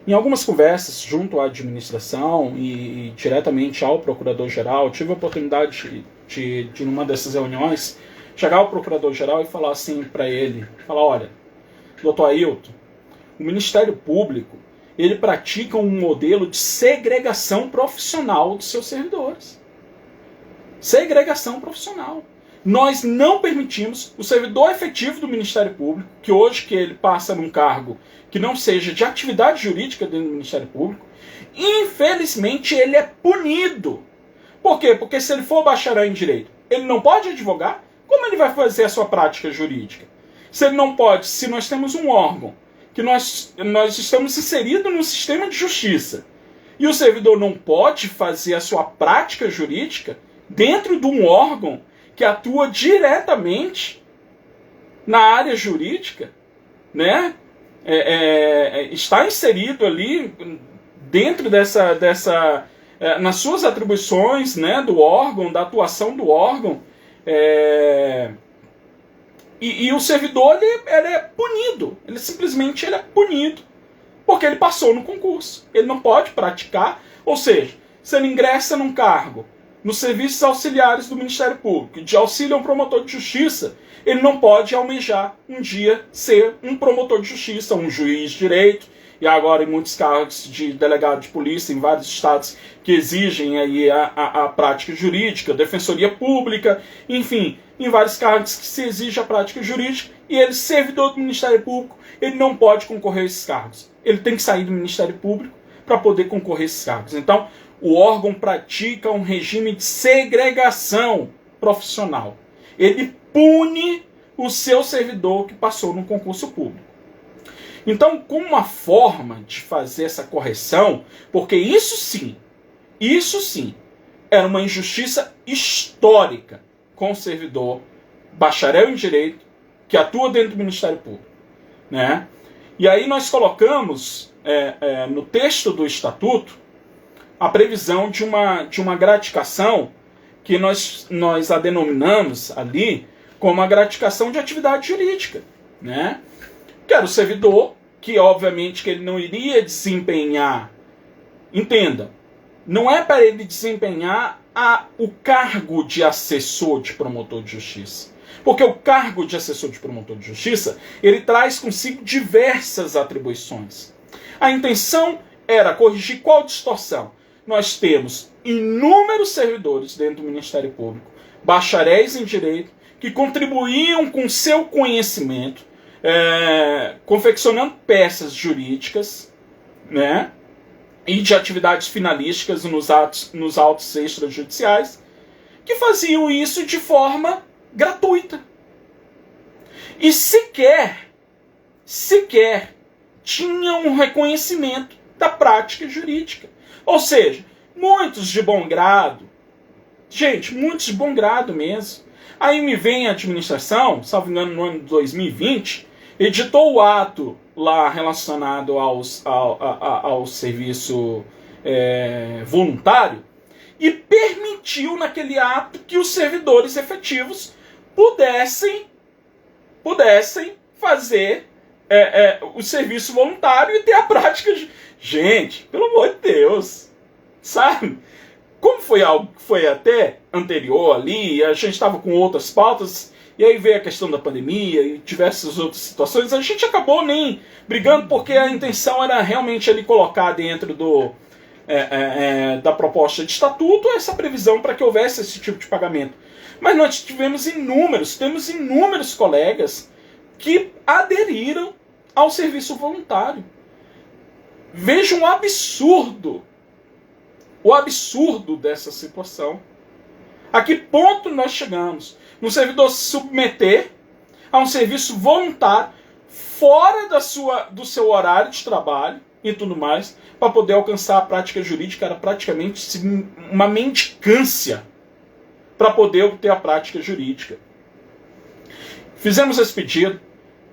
Em algumas conversas junto à administração e diretamente ao procurador-geral, tive a oportunidade de numa dessas reuniões, chegar ao procurador-geral e falar assim para ele, olha, doutor Ailton, o Ministério Público, ele pratica um modelo de segregação profissional dos seus servidores. Segregação profissional. Nós não permitimos o servidor efetivo do Ministério Público, que hoje que ele passa num cargo que não seja de atividade jurídica dentro do Ministério Público, infelizmente ele é punido. Por quê? Porque se ele for bacharel em Direito, ele não pode advogar, como ele vai fazer a sua prática jurídica? Se ele não pode, se nós temos um órgão que nós estamos inseridos no sistema de justiça e o servidor não pode fazer a sua prática jurídica dentro de um órgão que atua diretamente na área jurídica, né? Está inserido ali dentro nas suas atribuições, né, do órgão, da atuação do órgão, e o servidor ele é punido, ele simplesmente é punido, porque ele passou no concurso, ele não pode praticar, ou seja, se ele ingressa num cargo nos serviços auxiliares do Ministério Público, de auxílio a um promotor de justiça, ele não pode almejar um dia ser um promotor de justiça, um juiz de direito, e agora em muitos cargos de delegado de polícia em vários estados que exigem aí a prática jurídica, defensoria pública, enfim, em vários cargos que se exige a prática jurídica, e ele, servidor do Ministério Público, ele não pode concorrer a esses cargos. Ele tem que sair do Ministério Público para poder concorrer a esses cargos. Então, o órgão pratica um regime de segregação profissional. Ele pune o seu servidor que passou no concurso público. Então, como uma forma de fazer essa correção, porque isso sim, era uma injustiça histórica com o servidor bacharel em Direito que atua dentro do Ministério Público, né? E aí nós colocamos no texto do Estatuto a previsão de uma gratificação que nós a denominamos ali como a gratificação de atividade jurídica, né? Que era o servidor que, obviamente, que ele não iria desempenhar, entenda, não é para ele desempenhar o cargo de assessor de promotor de justiça. Porque o cargo de assessor de promotor de justiça, ele traz consigo diversas atribuições. A intenção era corrigir qual distorção? Nós temos inúmeros servidores dentro do Ministério Público, bacharéis em Direito, que contribuíam com seu conhecimento, confeccionando peças jurídicas, né, e de atividades finalísticas nos autos extrajudiciais, que faziam isso de forma gratuita. E sequer tinham um reconhecimento da prática jurídica. Ou seja, muitos de bom grado, muitos de bom grado mesmo. Aí me vem a administração, salvo engano, no ano de 2020, editou o ato lá relacionado ao serviço voluntário, e permitiu naquele ato que os servidores efetivos pudessem fazer o serviço voluntário e ter a prática de... Gente, pelo amor de Deus, sabe? Como foi algo que foi até anterior ali, a gente estava com outras pautas, e aí veio a questão da pandemia e diversas outras situações, a gente acabou nem brigando, porque a intenção era realmente ali colocar dentro da proposta de estatuto essa previsão para que houvesse esse tipo de pagamento. Mas nós temos inúmeros colegas que aderiram ao serviço voluntário. Veja o absurdo dessa situação. A que ponto nós chegamos? Um servidor se submeter a um serviço voluntário fora do seu horário de trabalho e tudo mais, para poder alcançar a prática jurídica. Era praticamente uma mendicância para poder obter a prática jurídica. Fizemos esse pedido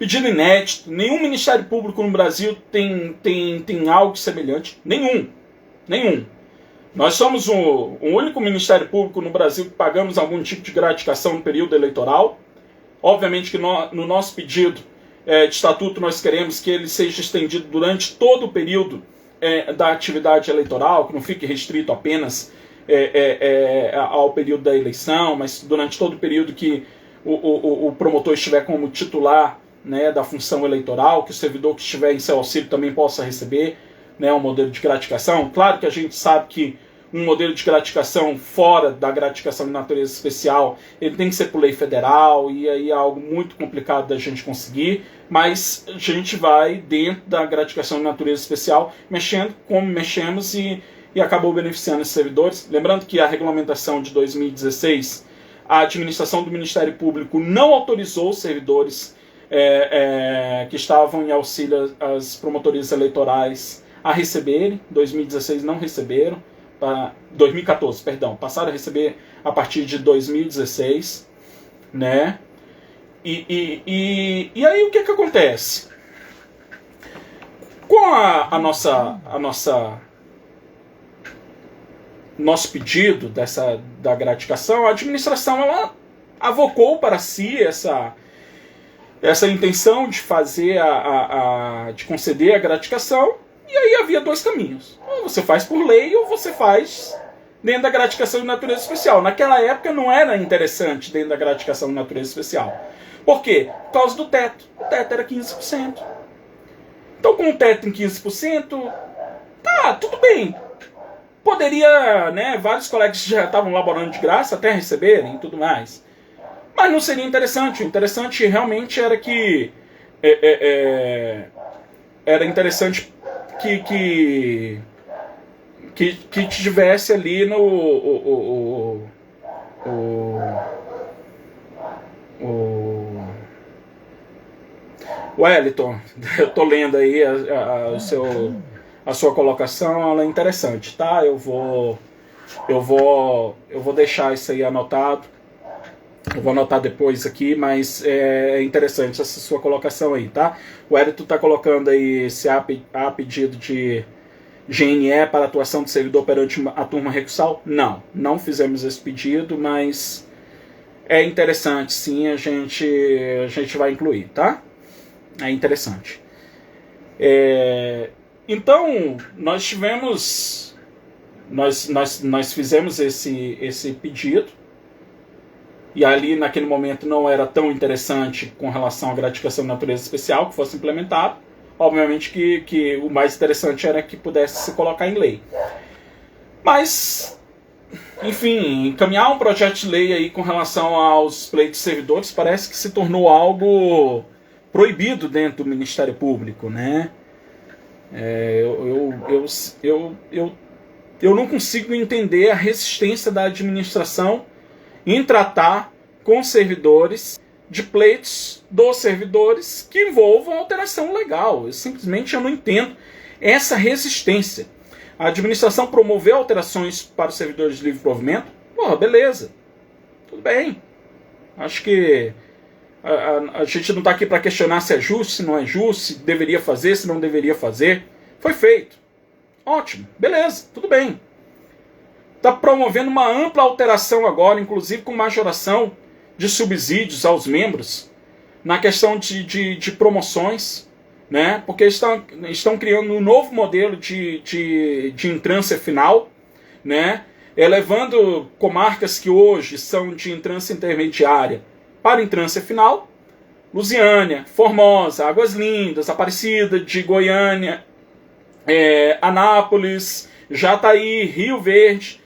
inédito. Nenhum Ministério Público no Brasil tem algo semelhante. Nenhum. Nós somos o único Ministério Público no Brasil que pagamos algum tipo de gratificação no período eleitoral. Obviamente que no nosso pedido de estatuto nós queremos que ele seja estendido durante todo o período da atividade eleitoral, que não fique restrito apenas ao período da eleição, mas durante todo o período que o promotor estiver como titular, né, da função eleitoral, que o servidor que estiver em seu auxílio também possa receber, né, um modelo de gratificação. Claro que a gente sabe que um modelo de gratificação fora da gratificação de natureza especial, ele tem que ser por lei federal, e aí é algo muito complicado da gente conseguir, mas a gente vai dentro da gratificação de natureza especial, mexendo como mexemos e acabou beneficiando esses servidores. Lembrando que a regulamentação de 2016, a administração do Ministério Público não autorizou os servidores que estavam em auxílio às promotorias eleitorais a receberem. 2016 não receberam, 2014, perdão, passaram a receber a partir de 2016, né? E aí o que acontece? Com nosso pedido da gratificação, a administração ela avocou para si essa intenção de fazer de conceder a gratificação, e aí havia dois caminhos. Ou você faz por lei, ou você faz dentro da gratificação de natureza especial. Naquela época não era interessante dentro da gratificação de natureza especial. Por quê? Por causa do teto. O teto era 15%. Então, com o teto em 15%, tá, tudo bem. Poderia, né, vários colegas já estavam laborando de graça até receberem e tudo mais. Mas não seria interessante. O interessante realmente era que era interessante que tivesse ali o Wellington, eu tô lendo aí a sua colocação, ela é interessante, tá? Eu vou deixar isso aí anotado. Eu vou anotar depois aqui, mas é interessante essa sua colocação aí, tá? O Wellington tá colocando aí se há pedido de GNE para atuação de servidor perante a turma recursal. Não fizemos esse pedido, mas é interessante, sim, a gente vai incluir, tá? É interessante. Então, nós fizemos esse pedido, e ali naquele momento não era tão interessante com relação à gratificação de natureza especial que fosse implementado. Obviamente que o mais interessante era que pudesse se colocar em lei. Mas, enfim, encaminhar um projeto de lei aí com relação aos pleitos de servidores parece que se tornou algo proibido dentro do Ministério Público, né? Eu não consigo entender a resistência da administração em tratar com servidores de pleitos dos servidores que envolvam alteração legal. Eu não entendo essa resistência. A administração promoveu alterações para os servidores de livre provimento? Porra, beleza. Tudo bem. Acho que a gente não está aqui para questionar se é justo, se não é justo, se deveria fazer, se não deveria fazer. Foi feito. Ótimo. Beleza. Tudo bem. está promovendo uma ampla alteração agora, inclusive com majoração de subsídios aos membros, na questão de promoções, né? Porque estão criando um novo modelo de entrância final, né? Elevando comarcas que hoje são de entrância intermediária para entrância final. Lusiânia, Formosa, Águas Lindas, Aparecida de Goiânia, Anápolis, Jataí, Rio Verde,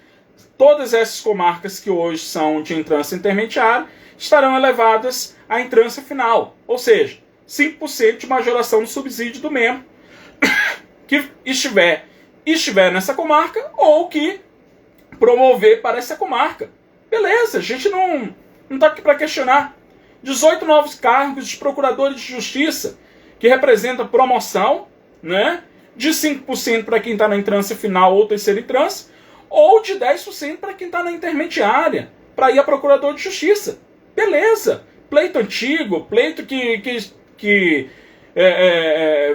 todas essas comarcas que hoje são de entrância intermediária estarão elevadas à entrância final, ou seja, 5% de majoração no subsídio do membro que estiver nessa comarca ou que promover para essa comarca. Beleza, a gente não está aqui para questionar. 18 novos cargos de procuradores de justiça, que representa promoção, né, de 5% para quem está na entrância final ou terceira entrância, ou de 10% para quem está na intermediária, para ir a procurador de justiça. Beleza, pleito antigo, pleito que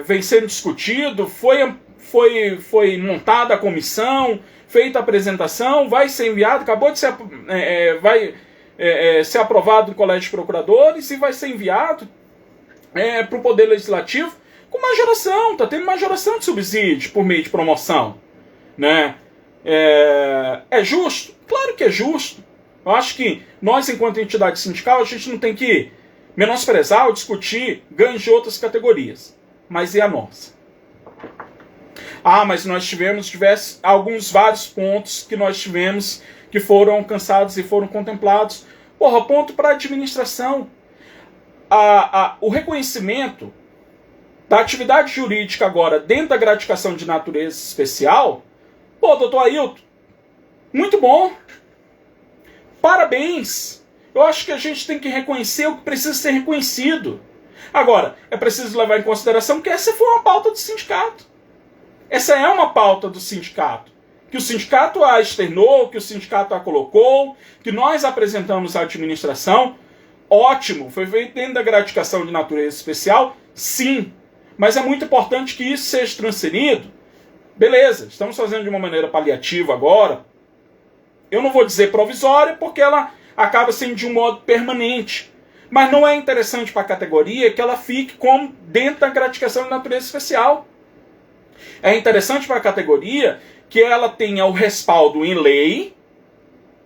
vem sendo discutido, foi montada a comissão, feita a apresentação, vai ser enviado, acabou de ser, ser aprovado no Colégio de Procuradores e vai ser enviado para o Poder Legislativo com majoração, está tendo majoração de subsídio por meio de promoção, né? É justo? Claro que é justo. Eu acho que nós, enquanto entidade sindical, a gente não tem que menosprezar ou discutir ganhos de outras categorias. Mas e a nossa? Mas nós tivemos vários pontos que nós tivemos que foram alcançados e foram contemplados. Ponto para a administração. O reconhecimento da atividade jurídica agora dentro da gratificação de natureza especial, doutor Ailton, muito bom. Parabéns. Eu acho que a gente tem que reconhecer o que precisa ser reconhecido. Agora, é preciso levar em consideração que essa foi uma pauta do sindicato. Essa é uma pauta do sindicato. Que o sindicato a externou, que o sindicato a colocou, que nós apresentamos à administração. Ótimo, foi feito dentro da gratificação de natureza especial, sim. Mas é muito importante que isso seja transferido. Beleza, estamos fazendo de uma maneira paliativa agora. Eu não vou dizer provisória, porque ela acaba sendo de um modo permanente. Mas não é interessante para a categoria que ela fique como dentro da gratificação de natureza especial. É interessante para a categoria que ela tenha o respaldo em lei,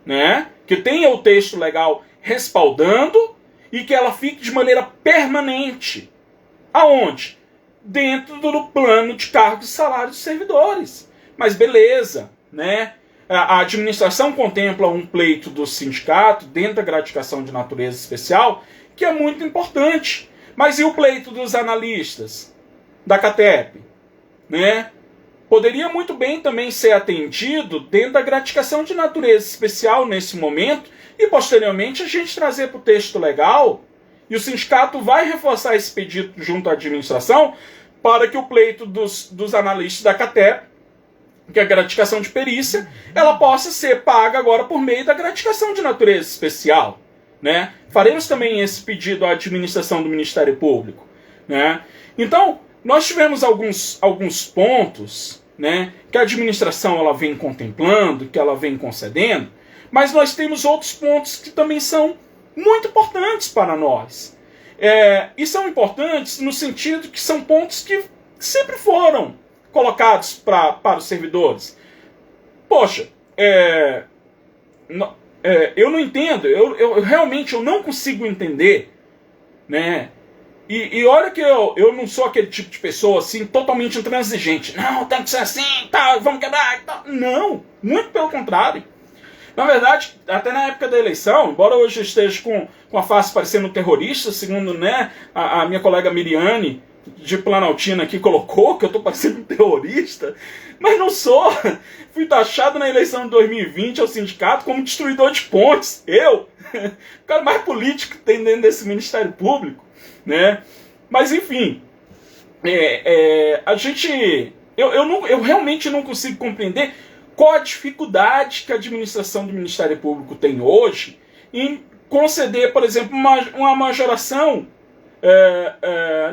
né? Que tenha o texto legal respaldando e que ela fique de maneira permanente. Aonde? Dentro do plano de cargos e salários dos servidores. Mas beleza, né? A administração contempla um pleito do sindicato dentro da gratificação de natureza especial, que é muito importante. Mas e o pleito dos analistas da CATEP? Né? Poderia muito bem também ser atendido dentro da gratificação de natureza especial nesse momento e posteriormente a gente trazer para o texto legal e o sindicato vai reforçar esse pedido junto à administração para que o pleito dos analistas da CATEP, que é a gratificação de perícia, ela possa ser paga agora por meio da gratificação de natureza especial. Né? Faremos também esse pedido à administração do Ministério Público. Né? Então, nós tivemos alguns pontos, né, que a administração ela vem contemplando, que ela vem concedendo, mas nós temos outros pontos que também são muito importantes para nós. E são importantes no sentido que são pontos que sempre foram colocados para os servidores. Poxa, eu não entendo, eu realmente não consigo entender, né? E olha que eu não sou aquele tipo de pessoa assim, totalmente intransigente. Não, tem que ser assim, tal, vamos quebrar, tal. Não, muito pelo contrário. Na verdade, até na época da eleição, embora hoje eu esteja com a face parecendo terrorista, segundo, né, a minha colega Miriane, de Planaltina aqui, colocou que eu estou parecendo um terrorista, mas não sou. Fui taxado na eleição de 2020 ao sindicato como destruidor de pontes. Eu, o cara mais político que tem dentro desse Ministério Público. Né? Mas enfim, eu realmente não consigo compreender qual a dificuldade que a administração do Ministério Público tem hoje em conceder, por exemplo, uma majoração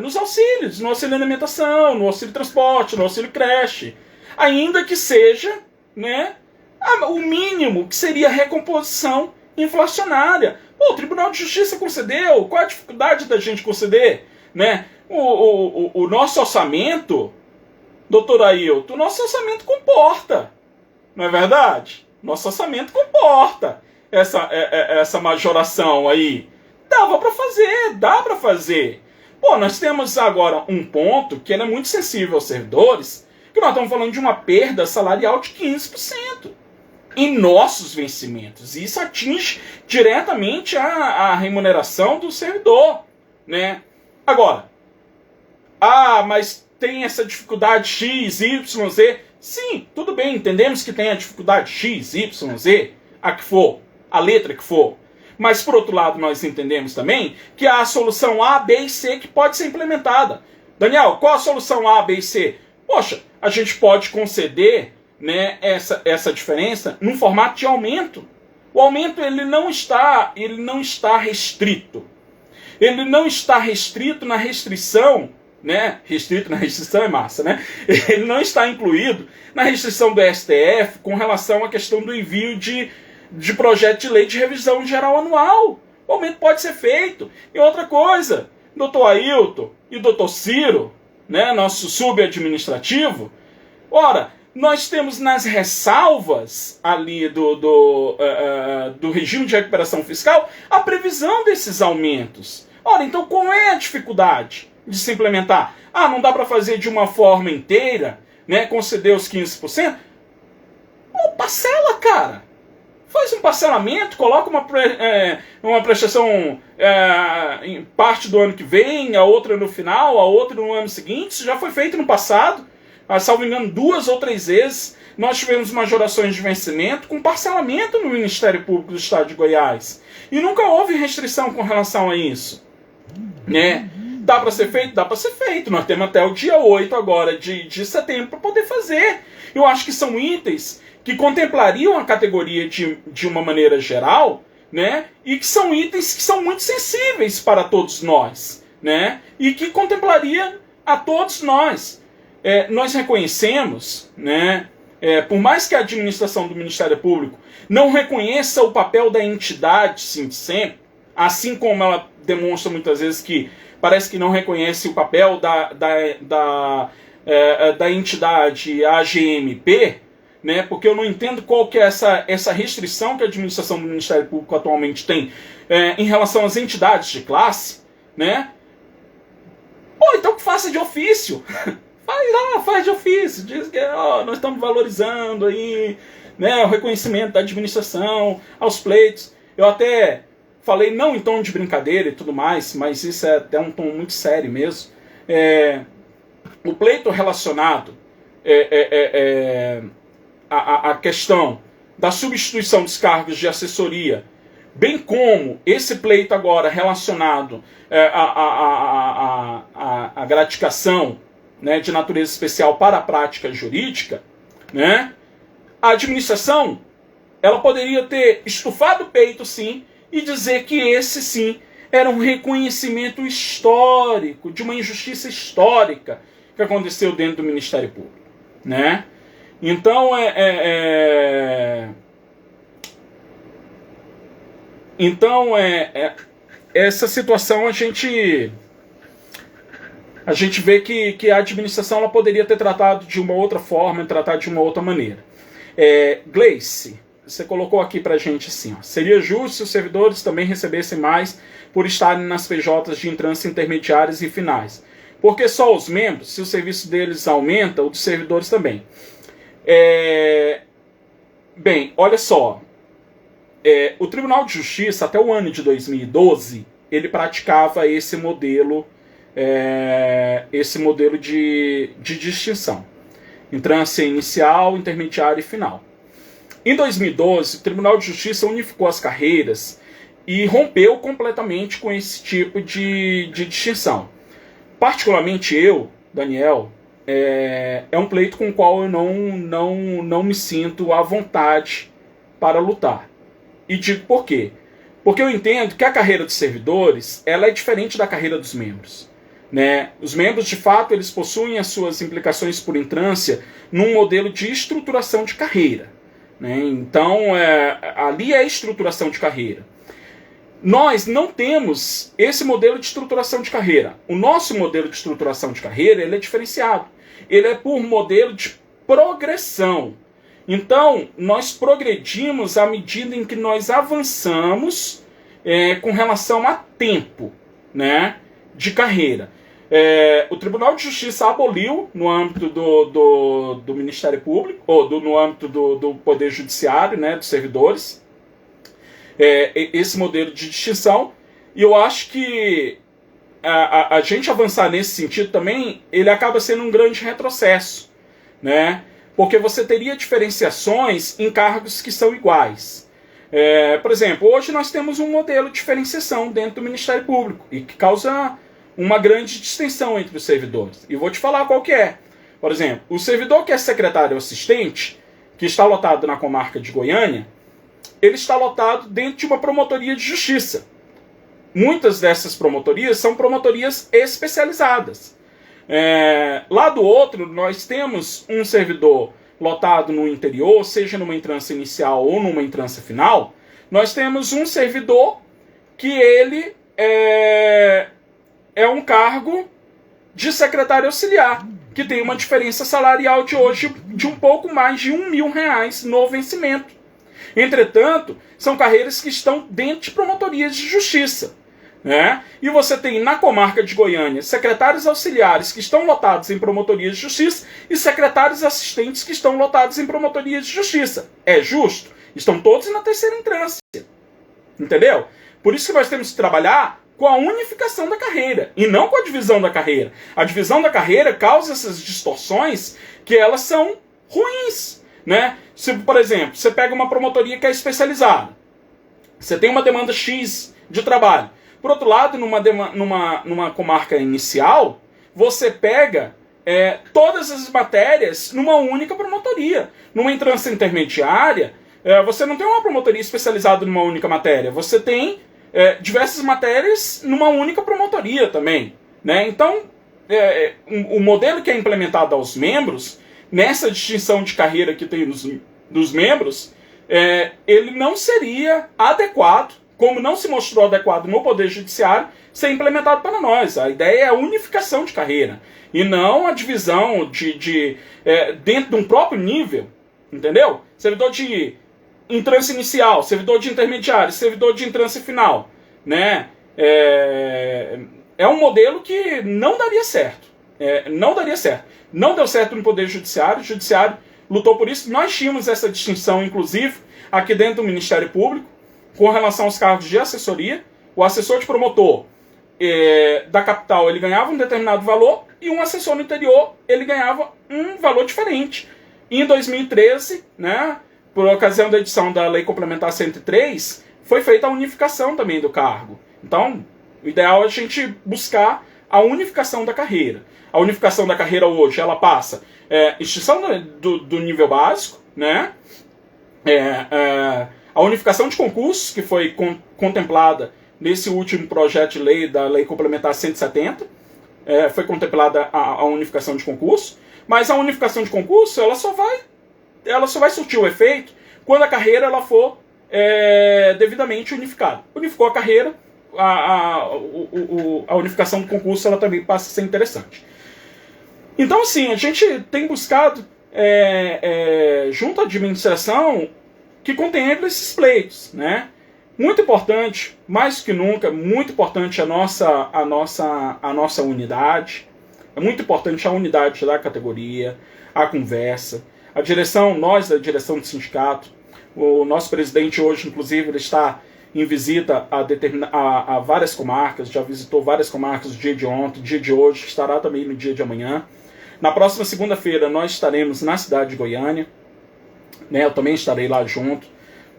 nos auxílios, no auxílio alimentação, no auxílio transporte, no auxílio creche, ainda que seja, né, o mínimo que seria a recomposição inflacionária. Pô, o Tribunal de Justiça concedeu, qual a dificuldade da gente conceder? Né? O nosso orçamento, doutor Ailton, o nosso orçamento comporta, não é verdade? Nosso orçamento comporta essa majoração aí. Dá para fazer. Pô, nós temos agora um ponto que é muito sensível aos servidores, que nós estamos falando de uma perda salarial de 15% em nossos vencimentos. E isso atinge diretamente a remuneração do servidor, né? Agora, mas tem essa dificuldade X, Y, Z. Sim, tudo bem, entendemos que tem a dificuldade X, Y, Z, a que for, a letra que for. Mas, por outro lado, nós entendemos também que há a solução A, B e C que pode ser implementada. Daniel, qual a solução A, B e C? Poxa, a gente pode conceder, né, essa diferença num formato de aumento. O aumento ele não está restrito. Ele não está restrito na restrição, né? Restrito na restrição é massa, né? Ele não está incluído na restrição do STF com relação à questão do envio de projeto de lei de revisão geral anual. O aumento pode ser feito. E outra coisa, doutor Ailton e doutor Ciro, né, nosso subadministrativo, ora, nós temos nas ressalvas ali do regime de recuperação fiscal a previsão desses aumentos. Ora, então qual é a dificuldade de se implementar? Não dá para fazer de uma forma inteira, né, conceder os 15%? Parcela, cara. Faz um parcelamento, coloca uma prestação em parte do ano que vem, a outra no final, a outra no ano seguinte. Isso já foi feito no passado. Salvo engano, 2 ou 3 vezes nós tivemos majorações de vencimento com parcelamento no Ministério Público do Estado de Goiás. E nunca houve restrição com relação a isso. Né? Dá para ser feito? Dá para ser feito. Nós temos até o dia 8 agora de setembro para poder fazer. Eu acho que são itens que contemplariam a categoria de uma maneira geral, né? E que são itens que são muito sensíveis para todos nós, né? E que contemplaria a todos nós. Nós reconhecemos, né? Por mais que a administração do Ministério Público não reconheça o papel da entidade, sim, sempre, assim como ela demonstra muitas vezes que parece que não reconhece o papel da entidade AGMP, né? Porque eu não entendo qual que é essa restrição que a administração do Ministério Público atualmente tem em relação às entidades de classe, né? Então que faça de ofício. Faz de ofício. Diz que nós estamos valorizando aí, né, o reconhecimento da administração aos pleitos. Eu até falei não em tom de brincadeira e tudo mais, mas isso é até um tom muito sério mesmo. O pleito relacionado a questão da substituição dos cargos de assessoria, bem como esse pleito agora relacionado à gratificação, né, de natureza especial para a prática jurídica, né, a administração ela poderia ter estufado o peito, sim, e dizer que esse, sim, era um reconhecimento histórico, de uma injustiça histórica que aconteceu dentro do Ministério Público, né? Então, essa situação a gente vê que a administração ela poderia ter tratado de uma outra forma, tratado de uma outra maneira. Gleice, você colocou aqui pra gente assim, seria justo se os servidores também recebessem mais por estarem nas PJs de entrância intermediárias e finais. Porque só os membros, se o serviço deles aumenta, o dos servidores também. Bem, olha só. O Tribunal de Justiça, até o ano de 2012, ele praticava esse modelo de distinção. Entrância inicial, intermediária e final. Em 2012, o Tribunal de Justiça unificou as carreiras e rompeu completamente com esse tipo de distinção. Particularmente eu, Daniel, é um pleito com o qual eu não me sinto à vontade para lutar. E digo por quê? Porque eu entendo que a carreira dos servidores ela é diferente da carreira dos membros. Né? Os membros, de fato, eles possuem as suas implicações por entrância num modelo de estruturação de carreira. né? Então, ali é estruturação de carreira. Nós não temos esse modelo de estruturação de carreira. O nosso modelo de estruturação de carreira, ele é diferenciado. Ele é por modelo de progressão. Então, nós progredimos à medida em que nós avançamos com relação a tempo, né, de carreira. O Tribunal de Justiça aboliu, no âmbito do Ministério Público, ou no âmbito do Poder Judiciário, né, dos servidores, esse modelo de distinção, e eu acho que a gente avançar nesse sentido também, ele acaba sendo um grande retrocesso, né? Porque você teria diferenciações em cargos que são iguais. Por exemplo, hoje nós temos um modelo de diferenciação dentro do Ministério Público, e que causa uma grande distinção entre os servidores. E vou te falar qual que é. Por exemplo, o servidor que é secretário assistente, que está lotado na comarca de Goiânia, ele está lotado dentro de uma promotoria de justiça. Muitas dessas promotorias são promotorias especializadas. Lá do outro, nós temos um servidor lotado no interior, seja numa entrância inicial ou numa entrância final. Nós temos um servidor que ele é um cargo de secretário auxiliar, que tem uma diferença salarial de hoje de um pouco mais de R$1.000 no vencimento. Entretanto, são carreiras que estão dentro de promotorias de justiça, né? E você tem na comarca de Goiânia secretários auxiliares que estão lotados em promotorias de justiça e secretários assistentes que estão lotados em promotorias de justiça. É justo? Estão todos na terceira instância. Entendeu? Por isso que nós temos que trabalhar com a unificação da carreira e não com a divisão da carreira. A divisão da carreira causa essas distorções que elas são ruins, né? Se, por exemplo, você pega uma promotoria que é especializada, você tem uma demanda X de trabalho. Por outro lado, numa comarca inicial, você pega todas as matérias numa única promotoria. Numa entrância intermediária, você não tem uma promotoria especializada numa única matéria. Você tem diversas matérias numa única promotoria também, né? Então, o modelo que é implementado aos membros, nessa distinção de carreira que tem dos membros, ele não seria adequado, como não se mostrou adequado no Poder Judiciário, ser implementado para nós. A ideia é a unificação de carreira, e não a divisão dentro de um próprio nível, entendeu? Servidor de entrância inicial, servidor de intermediário, servidor de entrância final, né? É um modelo que não daria certo. Não daria certo. Não deu certo no Poder Judiciário, o Judiciário lutou por isso. Nós tínhamos essa distinção, inclusive, aqui dentro do Ministério Público, com relação aos cargos de assessoria. O assessor de promotor da capital, ele ganhava um determinado valor, e um assessor no interior, ele ganhava um valor diferente. E em 2013, né, por ocasião da edição da Lei Complementar 103, foi feita a unificação também do cargo. Então, o ideal é a gente buscar a unificação da carreira. A unificação da carreira hoje, ela passa extinção do nível básico, né? A unificação de concursos, que foi contemplada nesse último projeto de lei da Lei Complementar 170, foi contemplada a unificação de concurso, mas a unificação de concurso, ela só vai surtir o efeito quando a carreira ela for devidamente unificada. Unificou a carreira, a unificação do concurso ela também passa a ser interessante. Então, assim, a gente tem buscado, junto à administração, que contemple esses pleitos, né? Muito importante, mais que nunca, muito importante a nossa unidade. É muito importante a unidade da categoria, a conversa. A direção, nós da direção do sindicato, o nosso presidente hoje, inclusive, ele está em visita a várias comarcas, já visitou várias comarcas no dia de ontem, no dia de hoje, estará também no dia de amanhã. Na próxima segunda-feira nós estaremos na cidade de Goiânia, né, eu também estarei lá junto.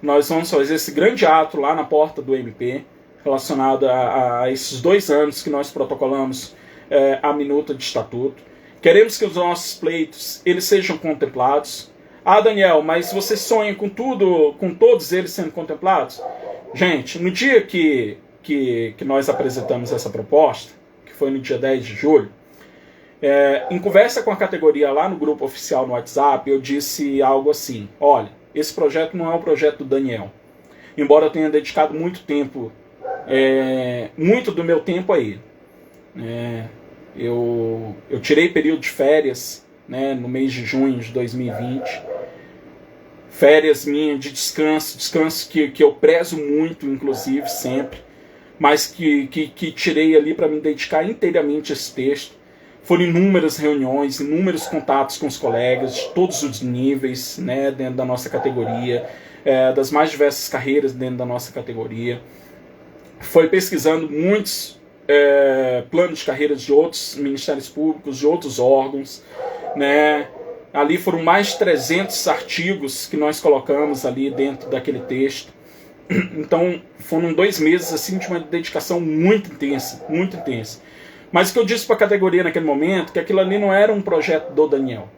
Nós vamos fazer esse grande ato lá na porta do MP, relacionado a esses 2 anos que nós protocolamos a minuta de estatuto. Queremos que os nossos pleitos eles sejam contemplados. Ah, Daniel, mas você sonha com todos eles sendo contemplados? Gente, no dia que nós apresentamos essa proposta, que foi no dia 10 de julho, em conversa com a categoria lá no grupo oficial no WhatsApp, eu disse algo assim: olha, esse projeto não é o projeto do Daniel. Embora eu tenha dedicado muito tempo, muito do meu tempo a ele. Eu tirei período de férias, né, no mês de junho de 2020. Férias minhas de descanso que eu prezo muito, inclusive, sempre, mas que tirei ali para me dedicar inteiramente a esse texto. Foram inúmeras reuniões, inúmeros contatos com os colegas de todos os níveis, né, dentro da nossa categoria, das mais diversas carreiras dentro da nossa categoria. Foi pesquisando muitos planos de carreiras de outros ministérios públicos, de outros órgãos, né. Ali foram mais de 300 artigos que nós colocamos ali dentro daquele texto. Então foram 2 meses assim, de uma dedicação muito intensa, muito intensa. Mas o que eu disse para a categoria naquele momento, que aquilo ali não era um projeto do Daniel,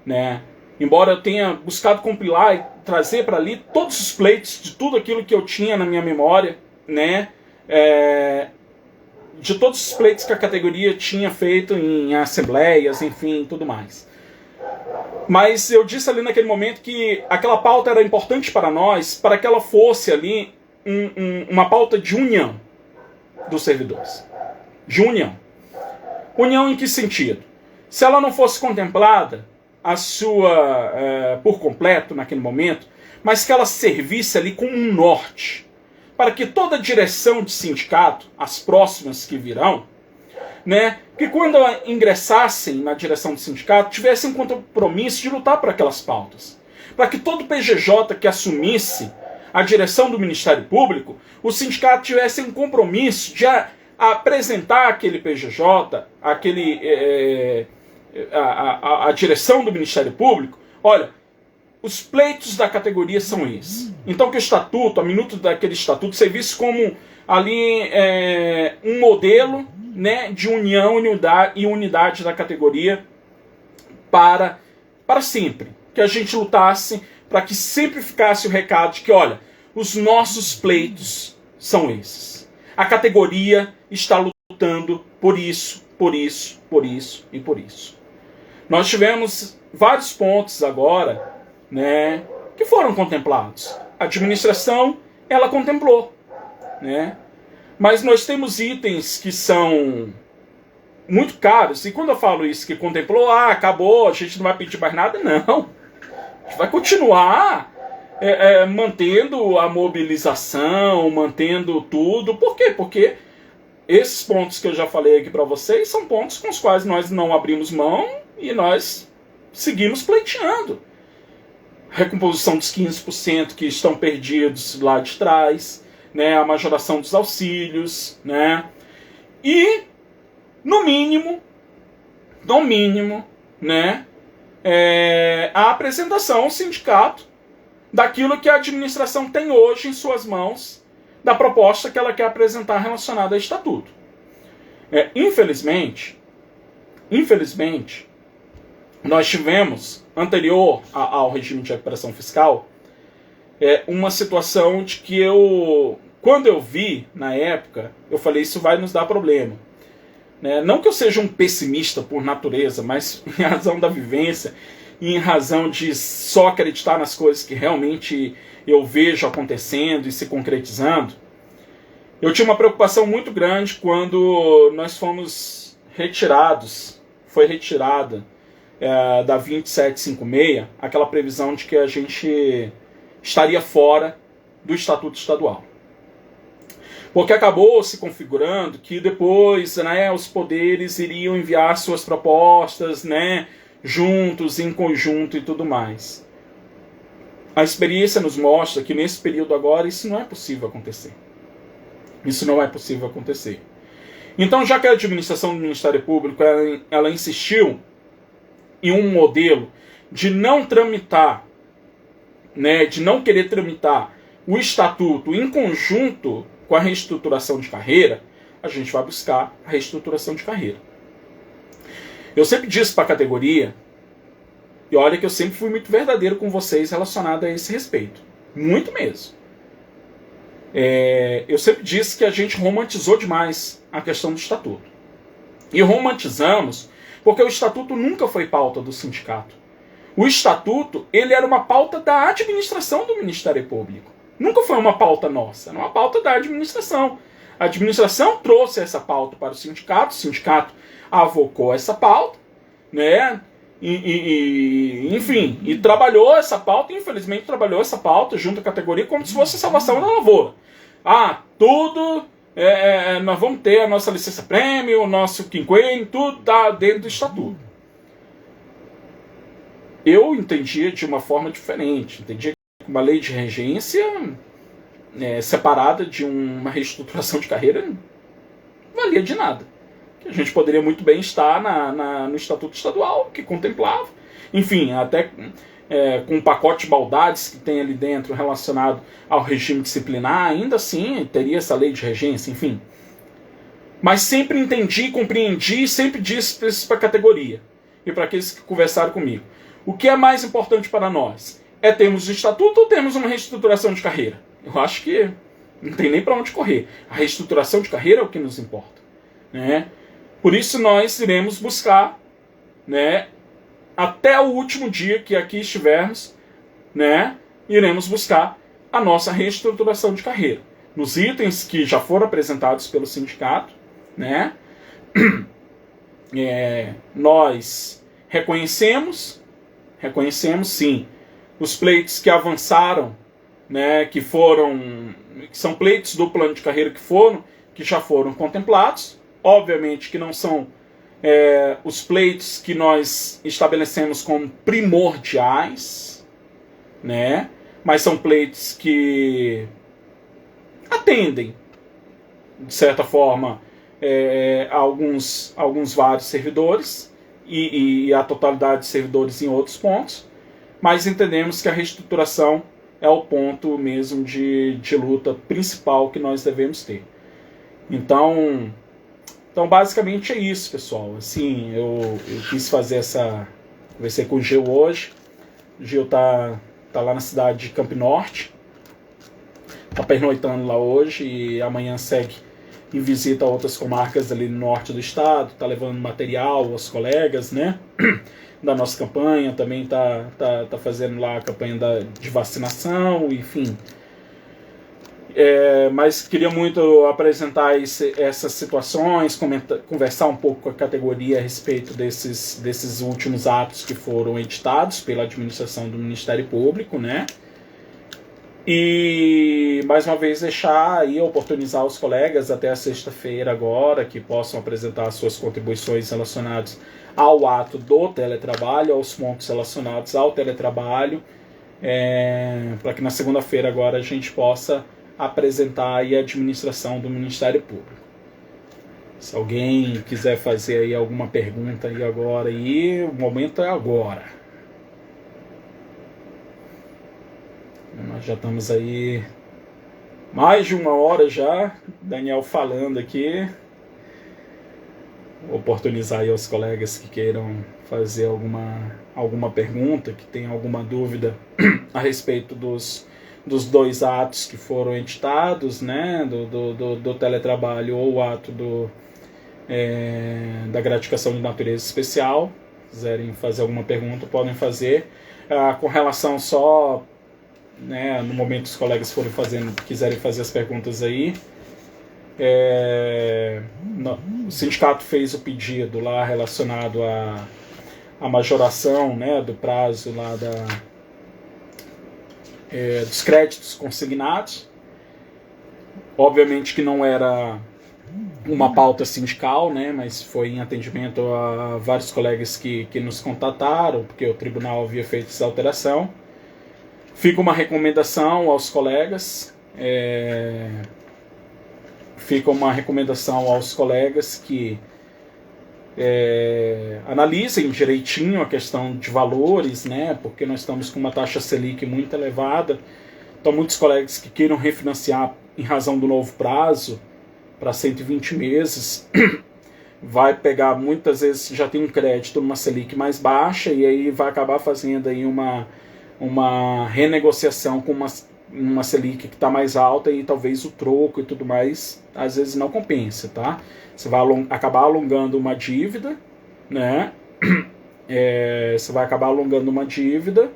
né? Embora eu tenha buscado compilar e trazer para ali todos os pleitos de tudo aquilo que eu tinha na minha memória, né? De todos os pleitos que a categoria tinha feito em assembleias, enfim, tudo mais. Mas eu disse ali naquele momento que aquela pauta era importante para nós, para que ela fosse ali uma pauta de união dos servidores. De união. União em que sentido? Se ela não fosse contemplada, por completo naquele momento, mas que ela servisse ali como um norte, para que toda a direção de sindicato, as próximas que virão, né, que quando ingressassem na direção do sindicato, tivessem um compromisso de lutar por aquelas pautas. Para que todo PGJ que assumisse a direção do Ministério Público, o sindicato tivesse um compromisso de apresentar aquele PGJ, a direção do Ministério Público, olha, os pleitos da categoria são esses. Então que o estatuto, a minuta daquele estatuto, servisse como ali um modelo, né, de união e unidade da categoria para sempre. Que a gente lutasse para que sempre ficasse o recado de que, olha, os nossos pleitos são esses. A categoria está lutando por isso, por isso, por isso e por isso. Nós tivemos vários pontos agora, né, que foram contemplados. A administração, ela contemplou, né? Mas nós temos itens que são muito caros. E quando eu falo isso, que contemplou, acabou, a gente não vai pedir mais nada, não. A gente vai continuar mantendo a mobilização, mantendo tudo. Por quê? Porque esses pontos que eu já falei aqui para vocês são pontos com os quais nós não abrimos mão e nós seguimos pleiteando. Recomposição dos 15% que estão perdidos lá de trás, né, a majoração dos auxílios, né, e no mínimo, né, a apresentação ao sindicato daquilo que a administração tem hoje em suas mãos, da proposta que ela quer apresentar relacionada ao estatuto. Infelizmente, nós tivemos, anterior ao regime de recuperação fiscal, uma situação de que quando eu vi, na época, eu falei, isso vai nos dar problema. Não que eu seja um pessimista por natureza, mas em razão da vivência, e em razão de só acreditar nas coisas que realmente eu vejo acontecendo e se concretizando, eu tinha uma preocupação muito grande quando nós fomos foi retirada da 2756, aquela previsão de que a gente estaria fora do Estatuto Estadual. Porque acabou se configurando que depois, né, os poderes iriam enviar suas propostas, né, juntos, em conjunto e tudo mais. A experiência nos mostra que nesse período agora isso não é possível acontecer. Isso não é possível acontecer. Então, já que a administração do Ministério Público ela insistiu em um modelo de não tramitar, né, de não querer tramitar o estatuto em conjunto com a reestruturação de carreira, a gente vai buscar a reestruturação de carreira. Eu sempre disse para a categoria, e olha que eu sempre fui muito verdadeiro com vocês relacionado a esse respeito. Muito mesmo. Eu sempre disse que a gente romantizou demais a questão do estatuto. E romantizamos porque o estatuto nunca foi pauta do sindicato. O estatuto, ele era uma pauta da administração do Ministério Público. Nunca foi uma pauta nossa, era uma pauta da administração. A administração trouxe essa pauta para o sindicato avocou essa pauta, né? Enfim, e trabalhou essa pauta, infelizmente trabalhou essa pauta junto à categoria como se fosse a salvação da lavoura. Tudo, nós vamos ter a nossa licença-prêmio, o nosso quinquênio, tudo está dentro do estatuto. Eu entendia de uma forma diferente, entendia que uma lei de regência separada de uma reestruturação de carreira não valia de nada. A gente poderia muito bem estar no Estatuto Estadual, que contemplava, enfim, até com um pacote de baldades que tem ali dentro relacionado ao regime disciplinar, ainda assim teria essa lei de regência, enfim. Mas sempre entendi, compreendi, sempre disse isso para a categoria e para aqueles que conversaram comigo. O que é mais importante para nós? É termos o Estatuto ou termos uma reestruturação de carreira? Eu acho que não tem nem para onde correr. A reestruturação de carreira é o que nos importa, né? Por isso nós iremos buscar, né, até o último dia que aqui estivermos, né, iremos buscar a nossa reestruturação de carreira. Nos itens que já foram apresentados pelo sindicato, né, nós reconhecemos sim, os pleitos que avançaram, né, que são pleitos do plano de carreira que já foram contemplados. Obviamente que não são os pleitos que nós estabelecemos como primordiais, né? Mas são pleitos que atendem, de certa forma, alguns vários servidores e a totalidade de servidores em outros pontos, mas entendemos que a reestruturação é o ponto mesmo de luta principal que nós devemos ter. Então, basicamente é isso, pessoal. Assim, eu quis fazer conversei com o Gil hoje. O Gil tá lá na cidade de Campo Norte. Tá pernoitando lá hoje e amanhã segue em visita a outras comarcas ali no norte do estado. Tá levando material aos colegas, né? Da nossa campanha. Também tá fazendo lá a campanha de vacinação, enfim. Mas queria muito apresentar essas situações, conversar um pouco com a categoria a respeito desses últimos atos que foram editados pela administração do Ministério Público, né? E mais uma vez deixar aí, oportunizar os colegas até a sexta-feira agora, que possam apresentar suas contribuições relacionadas ao ato do teletrabalho, aos pontos relacionados ao teletrabalho, para que na segunda-feira agora a gente possa apresentar aí a administração do Ministério Público. Se alguém quiser fazer aí alguma pergunta aí agora, o momento é agora. Nós já estamos aí mais de 1 hora já, Daniel falando aqui. Vou oportunizar aí aos colegas que queiram fazer alguma pergunta, que tenham alguma dúvida a respeito dos 2 atos que foram editados, né, do teletrabalho ou o ato da gratificação de natureza especial. Se quiserem fazer alguma pergunta, podem fazer. Com relação só, né, no momento que os colegas quiserem fazer as perguntas aí, o sindicato fez o pedido lá relacionado à majoração, né, do prazo lá dos créditos consignados. Obviamente que não era uma pauta sindical, né, mas foi em atendimento a vários colegas que nos contataram, porque o tribunal havia feito essa alteração. Fica uma recomendação aos colegas, que analisem direitinho a questão de valores, né, porque nós estamos com uma taxa Selic muito elevada. Então muitos colegas que queiram refinanciar em razão do novo prazo para 120 meses vai pegar, muitas vezes já tem um crédito numa Selic mais baixa e aí vai acabar fazendo aí uma renegociação com uma Selic que está mais alta e talvez o troco e tudo mais às vezes não compensa, tá? Você vai acabar alongando uma dívida, né? Você vai acabar alongando uma dívida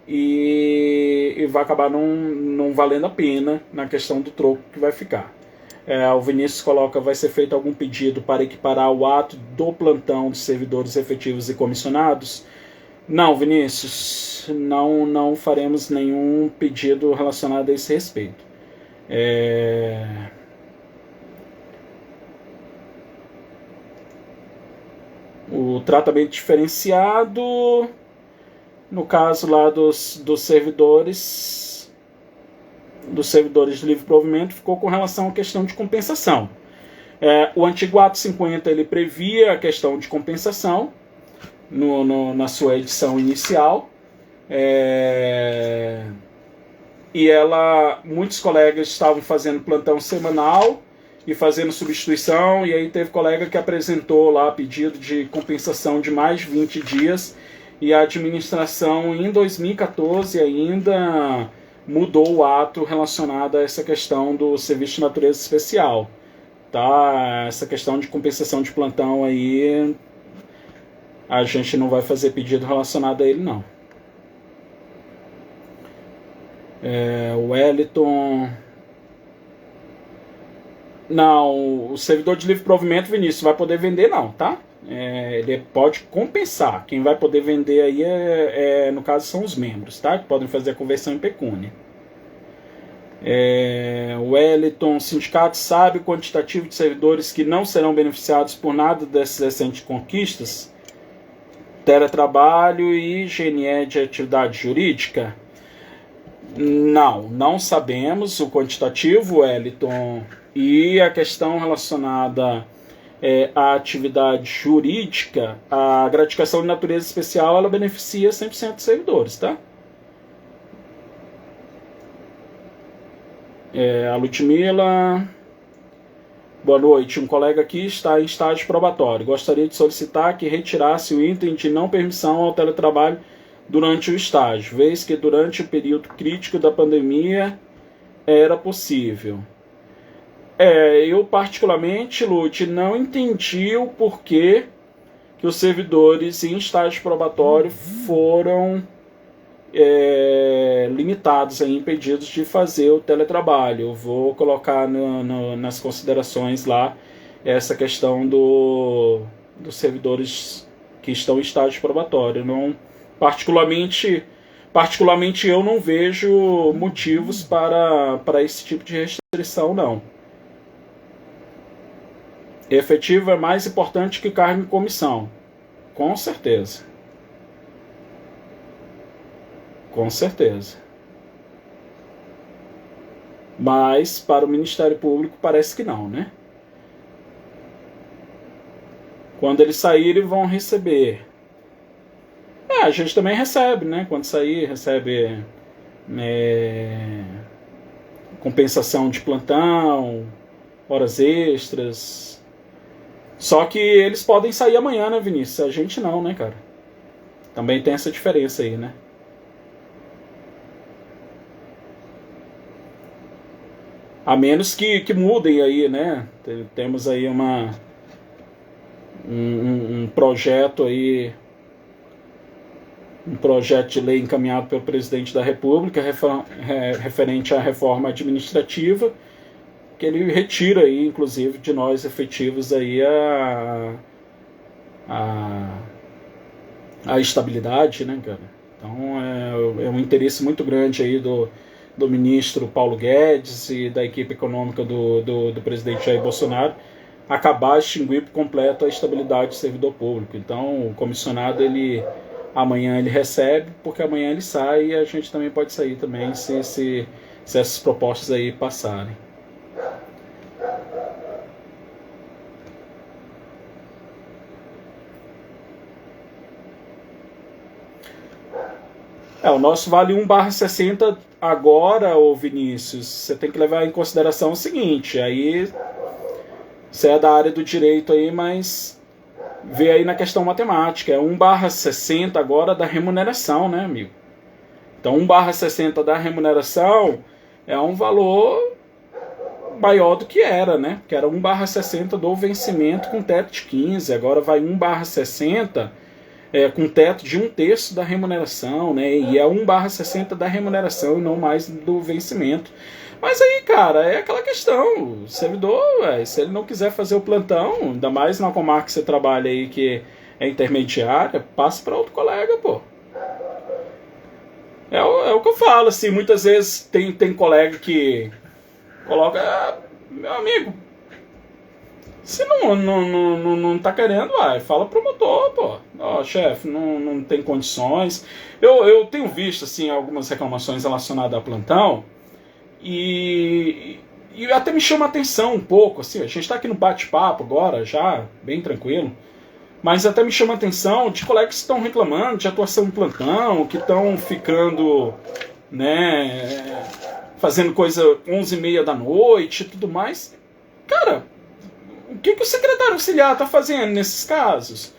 e vai acabar não valendo a pena na questão do troco que vai ficar. O Vinícius coloca: vai ser feito algum pedido para equiparar o ato do plantão de servidores efetivos e comissionados? Não, Vinícius, não faremos nenhum pedido relacionado a esse respeito. O tratamento diferenciado, no caso lá dos servidores de livre provimento, ficou com relação à questão de compensação. O antigo ato 50 ele previa a questão de compensação na sua edição inicial, e muitos colegas estavam fazendo plantão semanal e fazendo substituição, e aí teve colega que apresentou lá pedido de compensação de mais de 20 dias, e a administração em 2014 ainda mudou o ato relacionado a essa questão do serviço de natureza especial. Tá? Essa questão de compensação de plantão aí, a gente não vai fazer pedido relacionado a ele, não. O Wellington... Não, o servidor de livre provimento, Vinícius, vai poder vender não, tá? Ele pode compensar. Quem vai poder vender aí, no caso, são os membros, tá? Que podem fazer a conversão em pecúnia. O Wellington: sindicato sabe o quantitativo de servidores que não serão beneficiados por nada dessas recentes conquistas? Teletrabalho e GNE de atividade jurídica? Não sabemos o quantitativo, Wellington. E a questão relacionada à atividade jurídica, a gratificação de natureza especial, ela beneficia 100% dos servidores, tá? A Ludmila: boa noite, um colega aqui está em estágio probatório. Gostaria de solicitar que retirasse o item de não permissão ao teletrabalho durante o estágio, vez que durante o período crítico da pandemia era possível. Eu particularmente, Lute, não entendi o porquê que os servidores em estágio probatório foram limitados, impedidos de fazer o teletrabalho. Eu vou colocar nas considerações lá essa questão dos servidores que estão em estágio probatório. Particularmente eu não vejo motivos para esse tipo de restrição, não. Efetivo é mais importante que cargo em comissão. Com certeza. Com certeza. Mas para o Ministério Público parece que não, né? Quando eles saírem, vão receber. A gente também recebe, né? Quando sair, recebe compensação de plantão, horas extras. Só que eles podem sair amanhã, né, Vinícius? A gente não, né, cara? Também tem essa diferença aí, né? A menos que mudem aí, né? Temos aí um projeto aí, um projeto de lei encaminhado pelo presidente da República referente à reforma administrativa, que ele retira aí, inclusive, de nós efetivos aí a estabilidade, né, cara? Então é um interesse muito grande aí do ministro Paulo Guedes e da equipe econômica do presidente Jair Bolsonaro acabar, extinguir por completo a estabilidade do servidor público. Então o comissionado, amanhã ele recebe, porque amanhã ele sai, e a gente também pode sair também se essas propostas aí passarem. O nosso vale 1/60 agora, ô Vinícius. Você tem que levar em consideração o seguinte: aí você é da área do direito aí, mas vê aí na questão matemática. 1/60 agora da remuneração, né, amigo? Então 1/60 da remuneração é um valor maior do que era, né? Que era 1/60 do vencimento com teto de 15. Agora vai 1/60 com teto de 1/3 da remuneração, né? E é 1/60 da remuneração e não mais do vencimento. Mas aí, cara, é aquela questão, o servidor, se ele não quiser fazer o plantão, ainda mais na comarca que você trabalha aí, que é intermediária, passa para outro colega, pô. É o que eu falo, assim, muitas vezes tem colega que coloca, meu amigo, se não tá querendo, fala pro motor, pô. Ó, chefe, não tem condições. Eu tenho visto, assim, algumas reclamações relacionadas a plantão e até me chama a atenção um pouco, assim, a gente tá aqui no bate-papo agora, já, bem tranquilo, mas até me chama a atenção de colegas que estão reclamando de atuação em plantão, que estão ficando, né, fazendo coisa 11h30 da noite e tudo mais. Cara, o que o secretário auxiliar está fazendo nesses casos?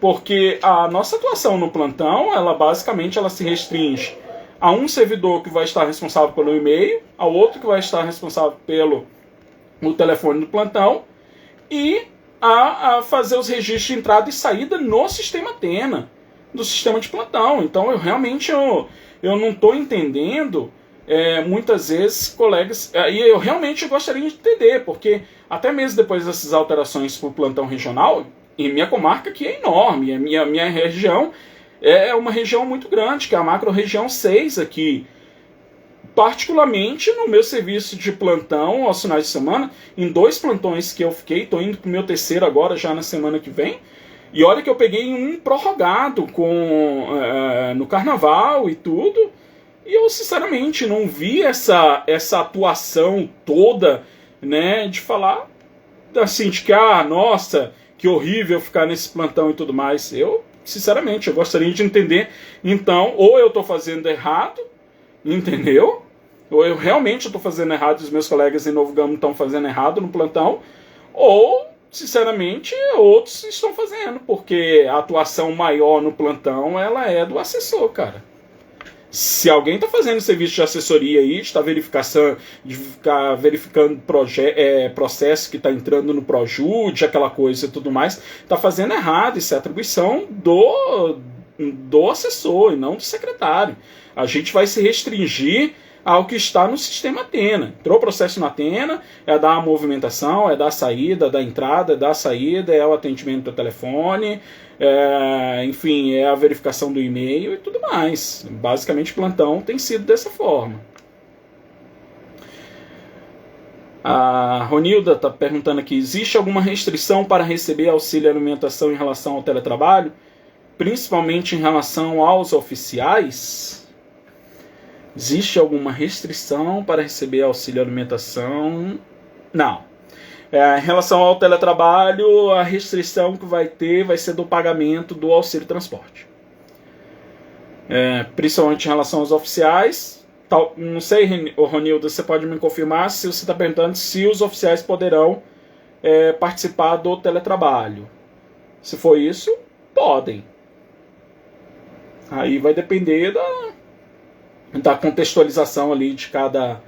Porque a nossa atuação no plantão, ela basicamente se restringe a um servidor que vai estar responsável pelo e-mail, a outro que vai estar responsável pelo telefone do plantão e a fazer os registros de entrada e saída no sistema Atena, do sistema de plantão. Então eu realmente não estou entendendo muitas vezes colegas, e eu realmente gostaria de entender, porque até mesmo depois dessas alterações para o plantão regional, em minha comarca que é enorme, a minha região é uma região muito grande, que é a macro-região 6 aqui. Particularmente no meu serviço de plantão aos finais de semana, em 2 plantões que eu fiquei, estou indo para o meu 3º agora, já na semana que vem, e olha que eu peguei um prorrogado no carnaval e tudo, e eu sinceramente não vi essa atuação toda, né, de falar assim, de que, nossa, que horrível ficar nesse plantão e tudo mais. Eu, sinceramente, eu gostaria de entender, então, ou eu estou fazendo errado, entendeu? Ou eu realmente estou fazendo errado e os meus colegas em Novo Gamo estão fazendo errado no plantão, ou, sinceramente, outros estão fazendo, porque a atuação maior no plantão, ela é do assessor, cara. Se alguém está fazendo serviço de assessoria aí, está ficar verificando processo que está entrando no Projude, aquela coisa e tudo mais, está fazendo errado. Isso é atribuição do assessor e não do secretário. A gente vai se restringir ao que está no sistema Atena. Entrou processo na Atena, é dar a movimentação, é dar a saída, da entrada, é dar a saída, é o atendimento do telefone, enfim, é a verificação do e-mail e tudo mais. Basicamente, plantão tem sido dessa forma. A Ronilda está perguntando aqui, existe alguma restrição para receber auxílio alimentação em relação ao teletrabalho? Principalmente em relação aos oficiais? Existe alguma restrição para receber auxílio alimentação? Não. Em relação ao teletrabalho, a restrição que vai ser do pagamento do auxílio transporte. Principalmente em relação aos oficiais. Não sei, Ronildo, você pode me confirmar se você está perguntando se os oficiais poderão participar do teletrabalho. Se for isso, podem. Aí vai depender da contextualização ali de cada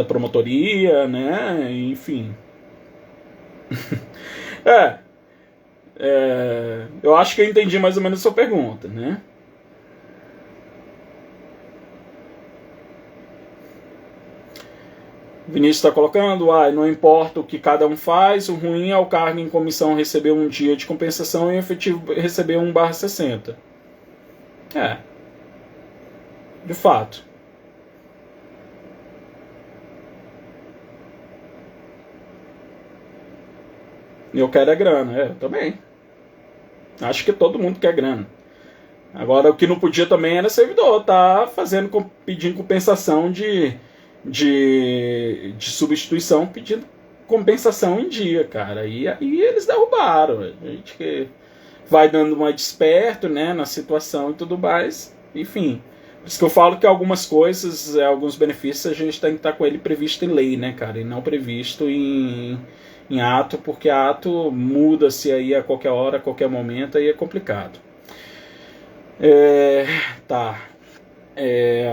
promotoria, né? Enfim. Eu acho que eu entendi mais ou menos a sua pergunta, né? Vinícius está colocando, não importa o que cada um faz, o ruim é o cargo em comissão receber um dia de compensação e o efetivo receber 1/60. De fato. Eu quero grana, eu também. Acho que todo mundo quer grana. Agora, o que não podia também era servidor, pedindo compensação de substituição, pedindo compensação em dia, cara. E aí eles derrubaram. A gente que vai dando mais desperto, né, na situação e tudo mais. Enfim. Por isso que eu falo que algumas coisas, alguns benefícios, a gente tem que estar com ele previsto em lei, né, cara? E não previsto em ato, porque ato muda-se aí a qualquer hora, a qualquer momento, aí é complicado. A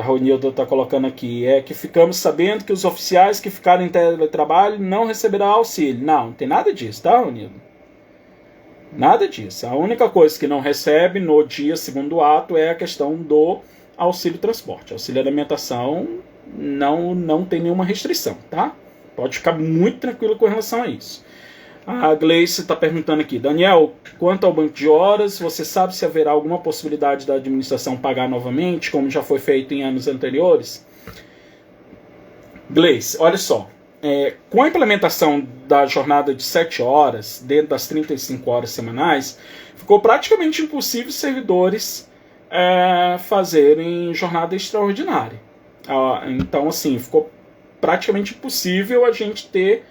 Ronildo está colocando aqui, que ficamos sabendo que os oficiais que ficaram em teletrabalho não receberão auxílio. Não tem nada disso, tá, Ronildo? Nada disso. A única coisa que não recebe no dia segundo ato é a questão do auxílio transporte. Auxílio alimentação não tem nenhuma restrição, tá? Pode ficar muito tranquilo com relação a isso. A Gleice está perguntando aqui, Daniel, quanto ao banco de horas, você sabe se haverá alguma possibilidade da administração pagar novamente, como já foi feito em anos anteriores? Gleice, olha só, com a implementação da jornada de 7 horas, dentro das 35 horas semanais, ficou praticamente impossível os servidores fazerem jornada extraordinária. Então, assim, ficou praticamente impossível a gente ter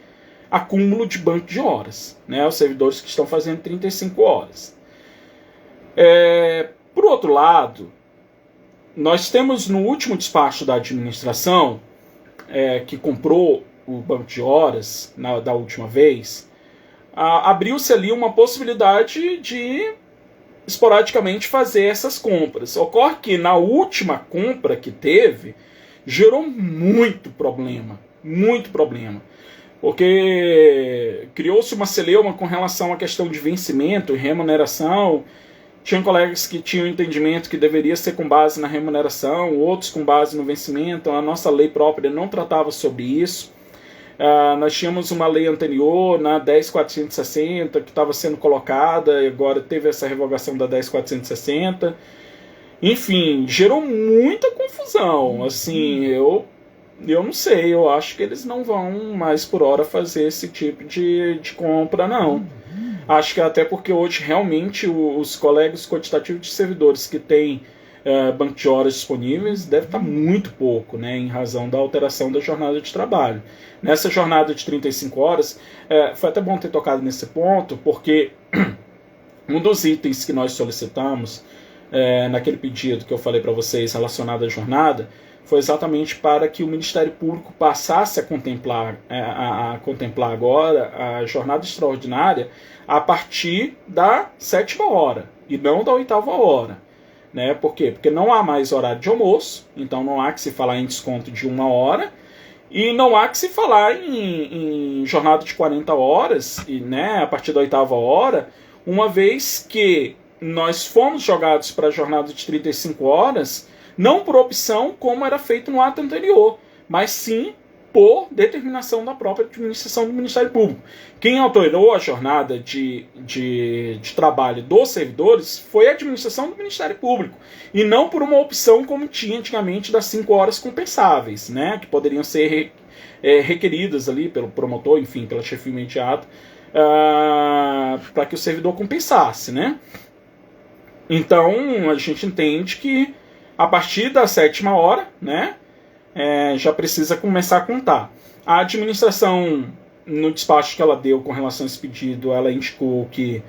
acúmulo de banco de horas, né? Os servidores que estão fazendo 35 horas. Por outro lado, nós temos no último despacho da administração, que comprou o banco de horas da última vez, abriu-se ali uma possibilidade de esporadicamente fazer essas compras. Ocorre que na última compra que teve, gerou muito problema, porque criou-se uma celeuma com relação à questão de vencimento e remuneração. Tinham colegas que tinham entendimento que deveria ser com base na remuneração, outros com base no vencimento. A nossa lei própria não tratava sobre isso. Nós tínhamos uma lei anterior, na 10.460, que estava sendo colocada, e agora teve essa revogação da 10.460. Enfim, gerou muita confusão. Assim, eu não sei, eu acho que eles não vão mais por hora fazer esse tipo de compra, não. Acho que até porque hoje realmente os colegas quantitativos de servidores que têm banco de horas disponíveis deve estar muito pouco, né, em razão da alteração da jornada de trabalho. Nessa jornada de 35 horas, foi até bom ter tocado nesse ponto, porque um dos itens que nós solicitamos naquele pedido que eu falei para vocês relacionado à jornada foi exatamente para que o Ministério Público passasse a contemplar agora a jornada extraordinária a partir da 7ª hora e não da 8ª hora. Né? Por quê? Porque não há mais horário de almoço, então não há que se falar em desconto de 1 hora e não há que se falar em jornada de 40 horas e, né, a partir da 8ª hora, uma vez que nós fomos jogados para a jornada de 35 horas não por opção como era feito no ato anterior, mas sim por determinação da própria administração do Ministério Público. Quem alterou a jornada de trabalho dos servidores foi a administração do Ministério Público, e não por uma opção como tinha antigamente das 5 horas compensáveis, né, que poderiam ser requeridas ali pelo promotor, enfim, pela chefia imediata, para que o servidor compensasse, né? Então, a gente entende que a partir da 7ª hora, né, já precisa começar a contar. A administração, no despacho que ela deu com relação a esse pedido, ela indicou que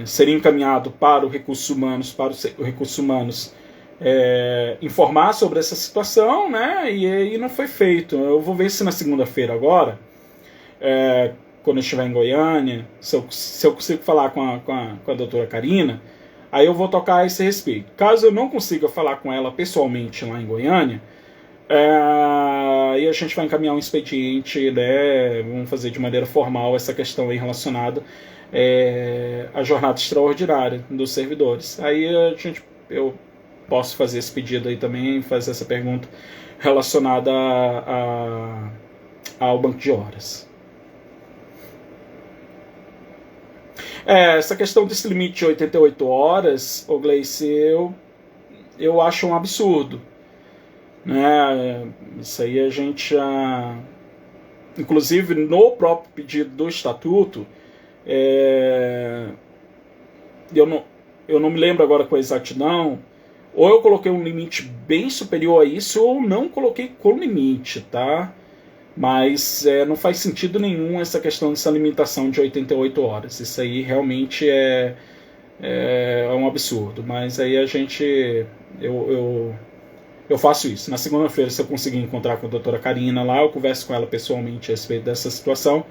seria encaminhado para o Recursos Humanos, informar sobre essa situação, né, e não foi feito. Eu vou ver se na segunda-feira agora, quando eu estiver em Goiânia, se eu consigo falar com a doutora Karina, aí eu vou tocar a esse respeito. Caso eu não consiga falar com ela pessoalmente lá em Goiânia, aí a gente vai encaminhar um expediente, né, vamos fazer de maneira formal essa questão aí relacionada à jornada extraordinária dos servidores. Aí eu posso fazer esse pedido aí também, fazer essa pergunta relacionada ao banco de horas. Essa questão desse limite de 88 horas, ô Gleice, eu acho um absurdo. Né? Isso aí a gente já... Inclusive, no próprio pedido do Estatuto, eu não me lembro agora com a exatidão, ou eu coloquei um limite bem superior a isso, ou não coloquei com limite, tá? Mas não faz sentido nenhum essa questão dessa limitação de 88 horas. Isso aí realmente é um absurdo. Mas aí a gente... Eu faço isso. Na segunda-feira, se eu conseguir encontrar com a doutora Karina lá, eu converso com ela pessoalmente a respeito dessa situação.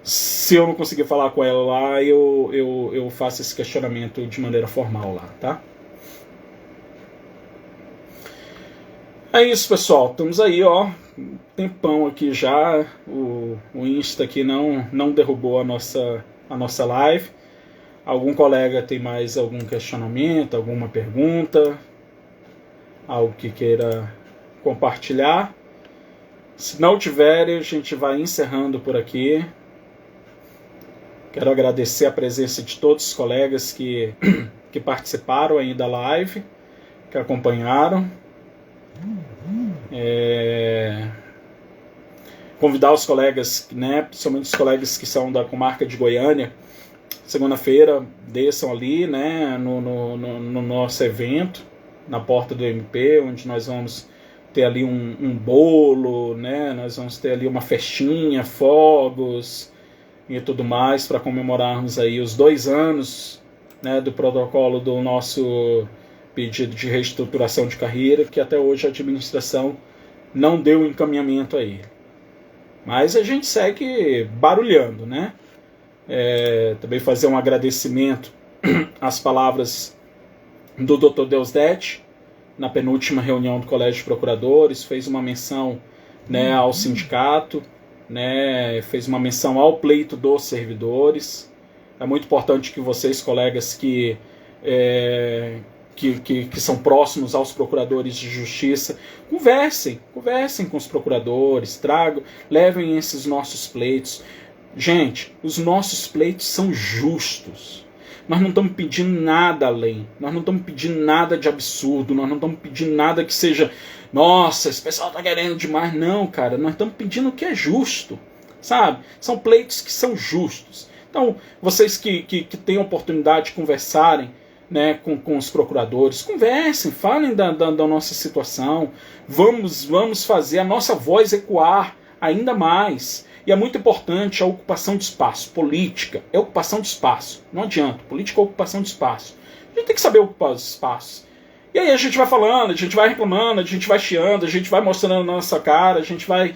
Se eu não conseguir falar com ela lá, eu faço esse questionamento de maneira formal lá, tá? É isso, pessoal. Estamos aí, ó. Tempão aqui já. O Insta aqui não derrubou a nossa a nossa live. Algum colega tem mais algum questionamento, alguma pergunta, algo que queira compartilhar? Se não tiver, a gente vai encerrando por aqui. Quero agradecer a presença de todos os colegas que participaram aí da live, que acompanharam. Convidar os colegas, né, principalmente os colegas que são da comarca de Goiânia, segunda-feira desçam ali, né, no nosso evento, na porta do MP, onde nós vamos ter ali um bolo, né, nós vamos ter ali uma festinha, fogos e tudo mais, para comemorarmos aí os 2 anos, né, do protocolo do nosso pedido de reestruturação de carreira, que até hoje a administração não deu encaminhamento a ele. Mas a gente segue barulhando, né? Também fazer um agradecimento às palavras do Dr. Deusdedit, na penúltima reunião do Colégio de Procuradores, fez uma menção, né, ao sindicato, né, fez uma menção ao pleito dos servidores. É muito importante que vocês, colegas que são próximos aos procuradores de justiça, conversem com os procuradores, levem esses nossos pleitos. Gente, os nossos pleitos são justos. Nós não estamos pedindo nada além, nós não estamos pedindo nada de absurdo, nós não estamos pedindo nada que seja, nossa, esse pessoal está querendo demais. Não, cara, nós estamos pedindo o que é justo, sabe? São pleitos que são justos. Então, vocês que têm a oportunidade de conversarem, né, com os procuradores, conversem, falem da nossa situação, vamos fazer a nossa voz ecoar ainda mais. E é muito importante a ocupação de espaço. Política é ocupação de espaço, não adianta, política é ocupação de espaço. A gente tem que saber ocupar os espaços. E aí a gente vai falando, a gente vai reclamando, a gente vai chiando, a gente vai mostrando a nossa cara, a gente vai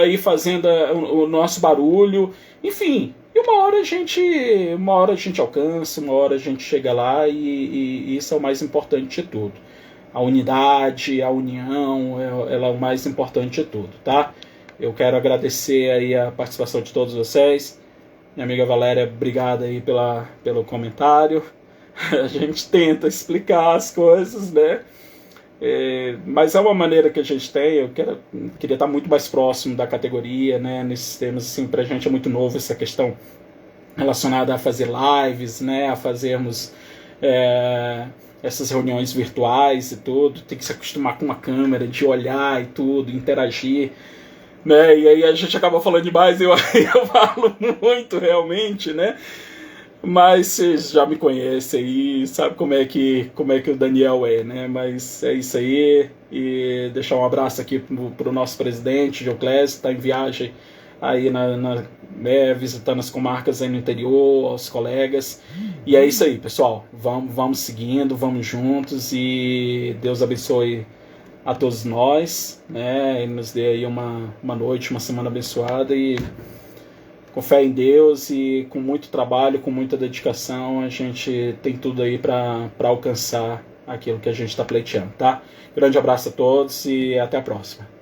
ir fazendo o nosso barulho, enfim. E uma hora a gente alcança, uma hora a gente chega lá e isso é o mais importante de tudo. A unidade, a união, ela é o mais importante de tudo, tá? Eu quero agradecer aí a participação de todos vocês. Minha amiga Valéria, obrigado aí pelo comentário. A gente tenta explicar as coisas, né? Mas é uma maneira que a gente tem. Eu queria estar muito mais próximo da categoria, né? Nesses temas, assim, pra gente é muito novo essa questão relacionada a fazer lives, né? A fazermos essas reuniões virtuais e tudo. Tem que se acostumar com uma câmera, de olhar e tudo, interagir, né? E aí a gente acaba falando demais, eu falo muito realmente, né? Mas vocês já me conhecem aí, sabe como é que o Daniel é, né? Mas é isso aí. E deixar um abraço aqui pro nosso presidente, Dioclésio, está em viagem aí visitando as comarcas aí no interior, aos colegas. E é isso aí, pessoal. Vamos seguindo, vamos juntos e Deus abençoe a todos nós, né? E nos dê aí uma noite, uma semana abençoada e com fé em Deus e com muito trabalho, com muita dedicação, a gente tem tudo aí para alcançar aquilo que a gente está pleiteando, tá? Grande abraço a todos e até a próxima.